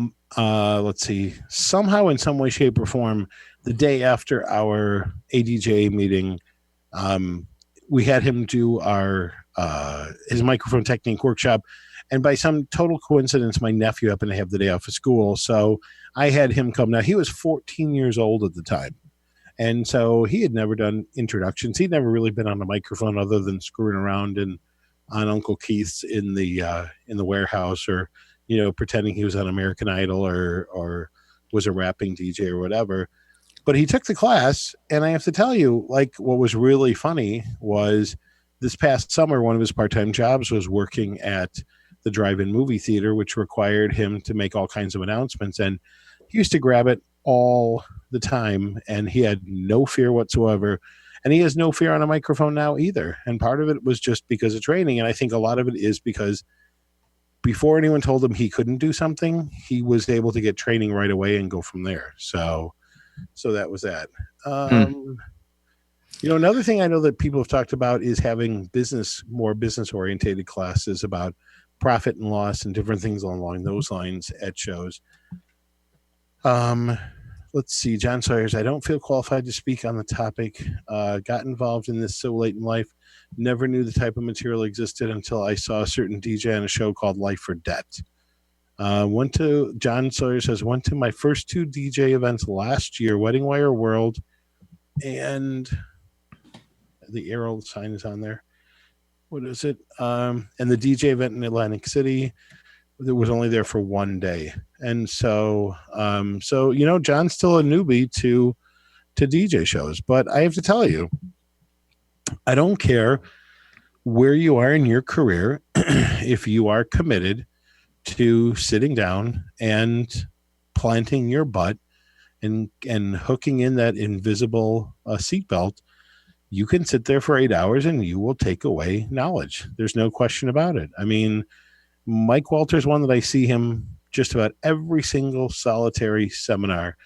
somehow in some way, shape, or form, the day after our ADJ meeting, we had him do his microphone technique workshop. And by some total coincidence, my nephew happened to have the day off of school. So I had him come. Now, he was 14 years old at the time. And so he had never done introductions. He'd never really been on a microphone other than screwing around on Uncle Keith's in the warehouse, or, pretending he was on American Idol or was a rapping DJ or whatever. But he took the class, and I have to tell you, like, what was really funny was this past summer, one of his part-time jobs was working at the drive-in movie theater, which required him to make all kinds of announcements. And he used to grab it all the time, and he had no fear whatsoever. And he has no fear on a microphone now either. And part of it was just because of training. And I think a lot of it is because before anyone told him he couldn't do something, he was able to get training right away and go from there. So that was that. Another thing I know that people have talked about is having more business orientated classes about profit and loss and different things along those lines at shows. Let's see, John Sawyers, I don't feel qualified to speak on the topic. Got involved in this so late in life. Never knew the type of material existed until I saw a certain DJ on a show called Life or Debt. John Sawyers says, went to my first 2 DJ events last year, Wedding Wire World, and the arrow sign is on there. What is it? And the DJ event in Atlantic City. That was only there for 1 day. And so John's still a newbie to DJ shows, but I have to tell you, I don't care where you are in your career. If you are committed to sitting down and planting your butt and hooking in that invisible seatbelt, you can sit there for 8 hours and you will take away knowledge. There's no question about it. I mean, Mike Walter's one that I see him just about every single solitary seminar.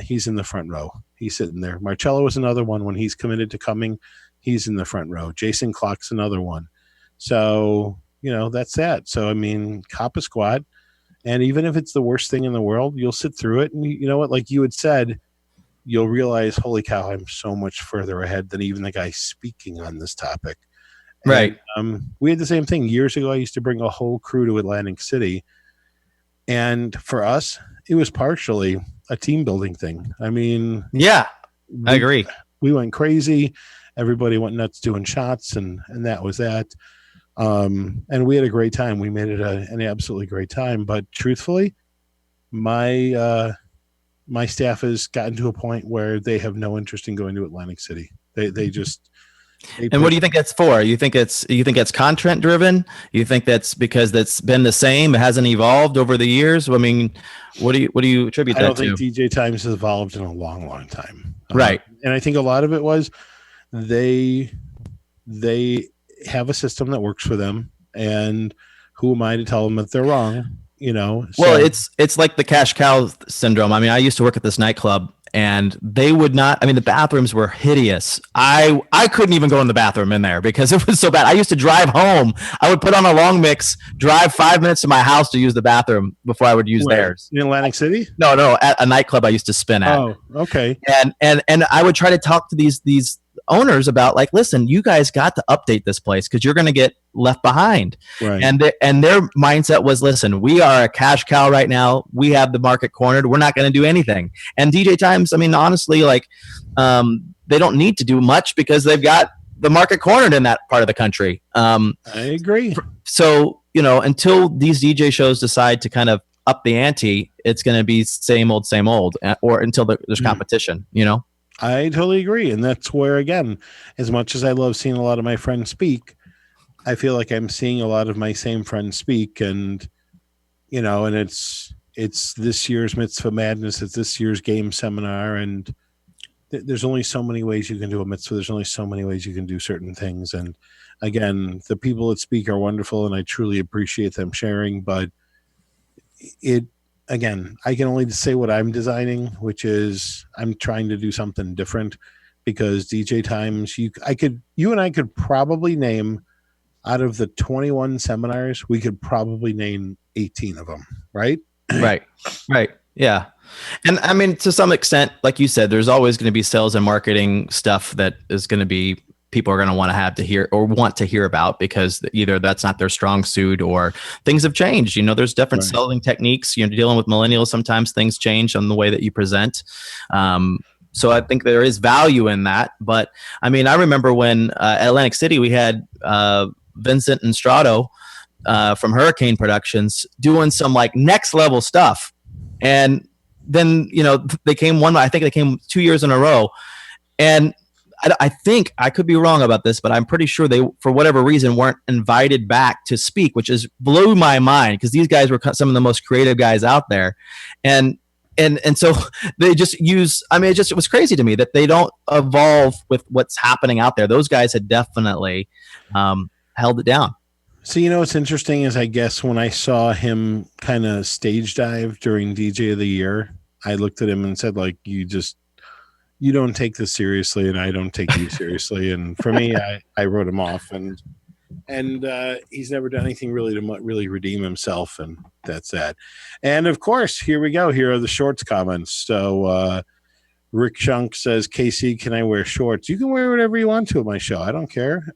He's in the front row. He's sitting there. Marcello is another one. When he's committed to coming, he's in the front row. Jason Klock's another one. So, that's that. So, I mean, cop a squat. And even if it's the worst thing in the world, you'll sit through it. And you know what? Like you had said, you'll realize, holy cow, I'm so much further ahead than even the guy speaking on this topic. Right. And, we had the same thing. Years ago, I used to bring a whole crew to Atlantic City. And for us, it was partially a team building thing. I mean, yeah, I agree. We went crazy. Everybody went nuts doing shots, and that was that. And we had a great time. We made it an absolutely great time. But truthfully, my staff has gotten to a point where they have no interest in going to Atlantic City. They just. And what do you think that's for? You think it's content driven? You think that's because that's been the same? It hasn't evolved over the years? I mean, what do you attribute that to? I don't think DJ Times has evolved in a long, long time. Right. And I think a lot of it was they have a system that works for them, and who am I to tell them that they're wrong? Well, it's like the cash cow syndrome. I mean, I used to work at this nightclub, and they would not. I mean, the bathrooms were hideous. I couldn't even go in the bathroom in there because it was so bad. I used to drive home. I would put on a long mix, drive 5 minutes to my house to use the bathroom before I would use theirs. In Atlantic City? No, at a nightclub I used to spin at. Oh, okay. And I would try to talk to these owners about, like, listen, you guys got to update this place because you're going to get left behind. Right. And their mindset was, listen, we are a cash cow right now. We have the market cornered. We're not going to do anything. And DJ Times, I mean, honestly, like, they don't need to do much because they've got the market cornered in that part of the country. I agree. So, until these DJ shows decide to kind of up the ante, it's going to be same old, or until there's competition, I totally agree. And that's where, again, as much as I love seeing a lot of my friends speak, I feel like I'm seeing a lot of my same friends speak, and and it's this year's Mitzvah Madness, it's this year's game seminar, and there's only so many ways you can do a mitzvah. There's only so many ways you can do certain things, and again, the people that speak are wonderful, and I truly appreciate them sharing. But again, I can only say what I'm designing, which is I'm trying to do something different, because DJ Times, you and I could probably name, out of the 21 seminars, we could probably name 18 of them, right? Right. Yeah. And I mean, to some extent, like you said, there's always going to be sales and marketing stuff that is going to be, people are going to want to hear or want to hear about, because either that's not their strong suit or things have changed. There's different selling techniques. Dealing with millennials, sometimes things change on the way that you present. So I think there is value in that. But I mean, I remember when Atlantic City, we had Vincent and Strato from Hurricane Productions doing some like next level stuff. And then, they came I think they came 2 years in a row. And I think, I could be wrong about this, but I'm pretty sure they, for whatever reason, weren't invited back to speak, which is blew my mind, because these guys were some of the most creative guys out there. And so they just use, I mean, it was crazy to me that they don't evolve with what's happening out there. Those guys had definitely held it down. So, what's interesting is, I guess when I saw him kind of stage dive during DJ of the Year, I looked at him and said, like, you don't take this seriously, and I don't take you seriously. And for me, I wrote him off, and he's never done anything really to really redeem himself, and that's that. And of course, here we go. Here are the shorts comments. So Rick Shunk says, "KC, can I wear shorts?" You can wear whatever you want to at my show. I don't care.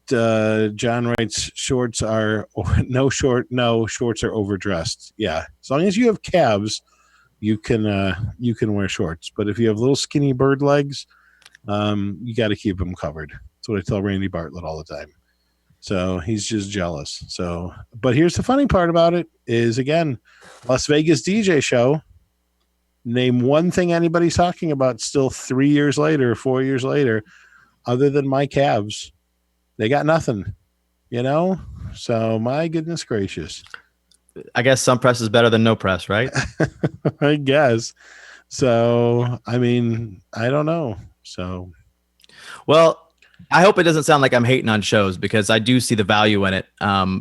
John writes, shorts are shorts are overdressed. Yeah, as long as you have calves, you can wear shorts. But if you have little skinny bird legs, you got to keep them covered. That's what I tell Randy Bartlett all the time. So he's just jealous. So, but here's the funny part about it is, again, Las Vegas DJ show. Name one thing anybody's talking about still 3 years later, 4 years later, other than my calves. They got nothing, So my goodness gracious. I guess some press is better than no press, right? I guess. So, I mean, I don't know. So, well, I hope it doesn't sound like I'm hating on shows, because I do see the value in it,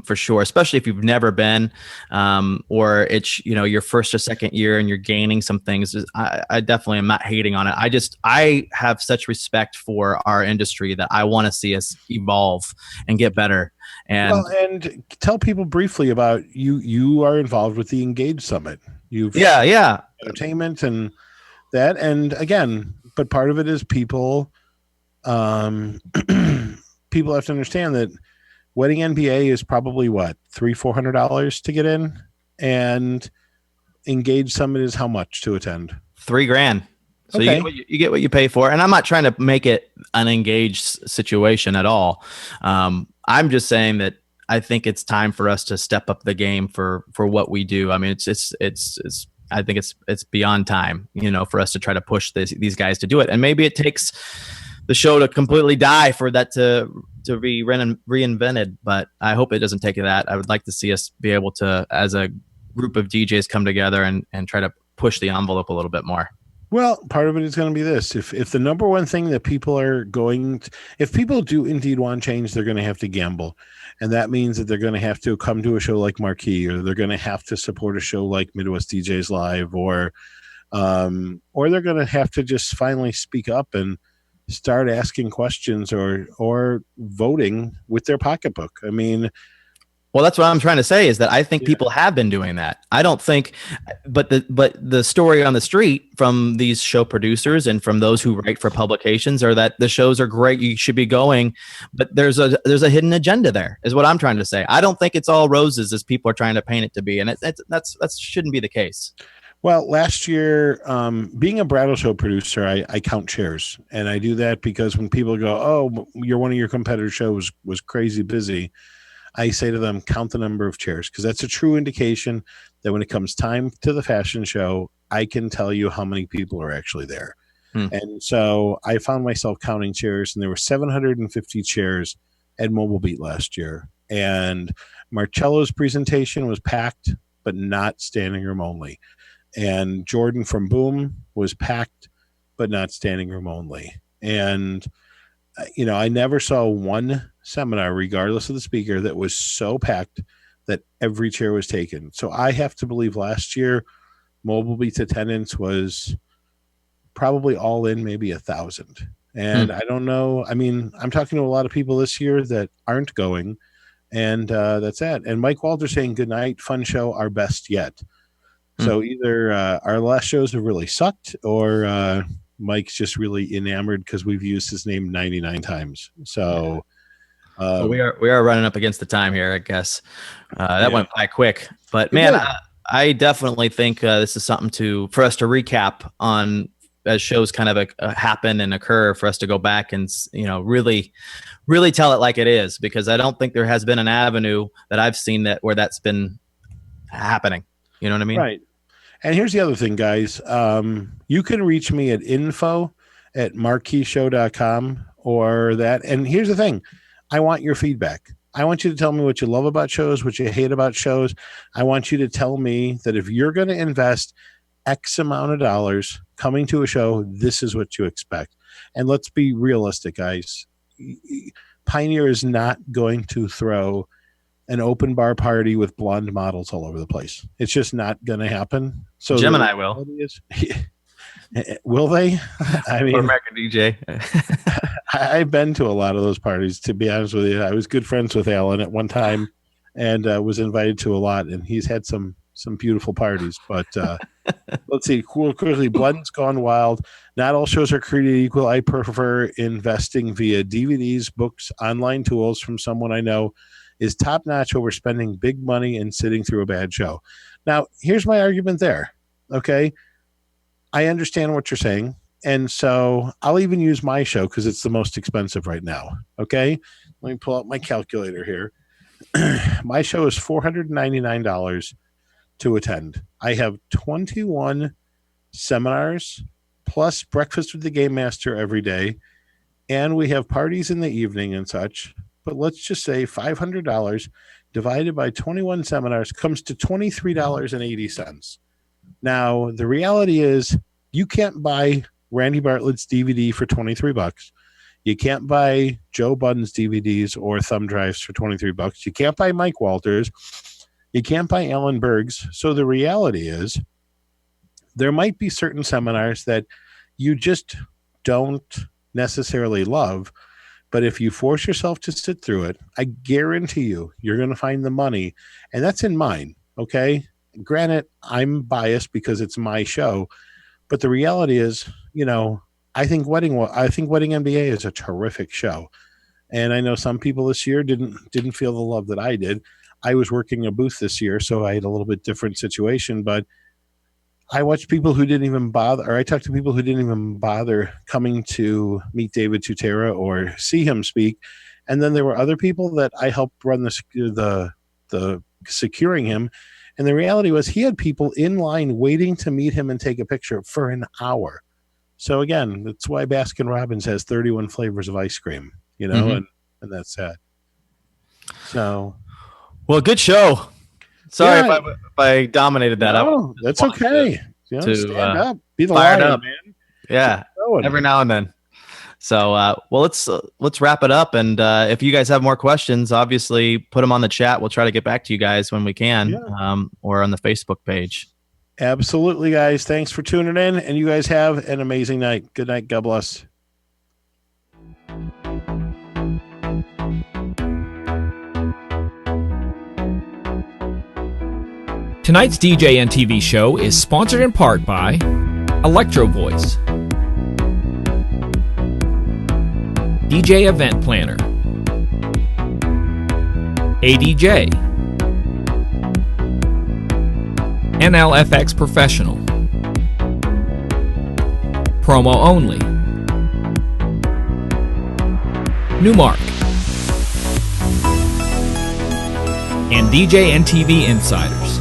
for sure, especially if you've never been, or it's, your first or second year and you're gaining some things. I definitely am not hating on it. I have such respect for our industry that I want to see us evolve and get better. And tell people briefly about you are involved with the Engage Summit. Yeah. Entertainment and that. And again, but part of it is people people have to understand that Wedding NBA is probably what, $300-$400 to get in, and Engage Summit is how much to attend? $3,000. So okay. you get what you pay for. And I'm not trying to make it an engaged situation at all. I'm just saying that I think it's time for us to step up the game for what we do. I mean, it's I think it's beyond time, for us to try to push these guys to do it. And maybe it takes the show to completely die for that to be reinvented. But I hope it doesn't take that. I would like to see us be able to, as a group of DJs, come together and try to push the envelope a little bit more. Well, part of it is going to be this. If the number one thing that people are if people do indeed want change, they're going to have to gamble. And that means that they're going to have to come to a show like Marquee, or they're going to have to support a show like Midwest DJs Live, or they're going to have to just finally speak up and start asking questions or voting with their pocketbook. I mean, well, that's what I'm trying to say, is that I think people have been doing that. I don't think, but the story on the street from these show producers and from those who write for publications are that the shows are great, you should be going, but there's a hidden agenda there, is what I'm trying to say. I don't think it's all roses as people are trying to paint it to be, and that shouldn't be the case. Well, last year, being a bridal show producer, I count chairs, and I do that because when people go, "Oh, one of your competitor shows was crazy busy," I say to them, count the number of chairs, because that's a true indication that when it comes time to the fashion show, I can tell you how many people are actually there. And so I found myself counting chairs, and there were 750 chairs at Mobile Beat last year, and Marcello's presentation was packed, but not standing room only. And Jordan from Boom was packed, but not standing room only. And, I never saw one seminar, regardless of the speaker, that was so packed that every chair was taken. So I have to believe last year, Mobile Beat's attendance was probably all in maybe 1,000. And I don't know. I mean, I'm talking to a lot of people this year that aren't going, and that's it. And Mike Walter saying, good night, fun show, our best yet. So either our last shows have really sucked, or Mike's just really enamored because we've used his name 99 times. So well, we are running up against the time here, I guess. That went by quick, but man, I definitely think this is something for us to recap on as shows kind of happen and occur, for us to go back and really tell it like it is, because I don't think there has been an avenue that I've seen where that's been happening. You know what I mean? Right. And here's the other thing, guys. You can reach me at info@marqueeshow.com or that. And here's the thing. I want your feedback. I want you to tell me what you love about shows, what you hate about shows. I want you to tell me that if you're going to invest X amount of dollars coming to a show, this is what you expect. And let's be realistic, guys. Pioneer is not going to throw an open bar party with blonde models all over the place. It's just not going to happen. So Jim and I will. Will they? I mean, or American DJ. I've been to a lot of those parties, to be honest with you. I was good friends with Alan at one time, and was invited to a lot, and he's had some beautiful parties. But let's see. Quickly, Blend's gone wild. Not all shows are created equal. I prefer investing via DVDs, books, online tools from someone I know is top-notch over spending big money and sitting through a bad show. Now, here's my argument there, okay? I understand what you're saying, and so I'll even use my show because it's the most expensive right now, okay? Let me pull out my calculator here. My show is $499 to attend. I have 21 seminars plus breakfast with the Game Master every day, and we have parties in the evening and such. But let's just say $500 divided by 21 seminars comes to $23.80. Now, the reality is you can't buy Randy Bartlett's DVD for $23. You can't buy Joe Budden's DVDs or thumb drives for $23. You can't buy Mike Walters. You can't buy Alan Berg's. So the reality is there might be certain seminars that you just don't necessarily love. But if you force yourself to sit through it, I guarantee you're going to find the money. And that's in mine, okay? Granted, I'm biased because it's my show. But the reality is, I think Wedding MBA is a terrific show. And I know some people this year didn't feel the love that I did. I was working a booth this year, so I had a little bit different situation. But I watched people who didn't even bother, or I talked to people who didn't even bother coming to meet David Tutera or see him speak. And then there were other people that I helped run the securing him. And the reality was he had people in line waiting to meet him and take a picture for an hour. So again, that's why Baskin Robbins has 31 flavors of ice cream, and that's that. So, well, good show. Sorry if I dominated that. No, that's okay. Stand up, be the fired lion, up, man. Yeah, every now and then. So, well, let's wrap it up. And if you guys have more questions, obviously put them on the chat. We'll try to get back to you guys when we can, or on the Facebook page. Absolutely, guys. Thanks for tuning in, and you guys have an amazing night. Good night. God bless. Tonight's DJNTV show is sponsored in part by Electro Voice, DJ Event Planner, ADJ, NLFX Professional, Promo Only, Newmark, and DJNTV Insiders.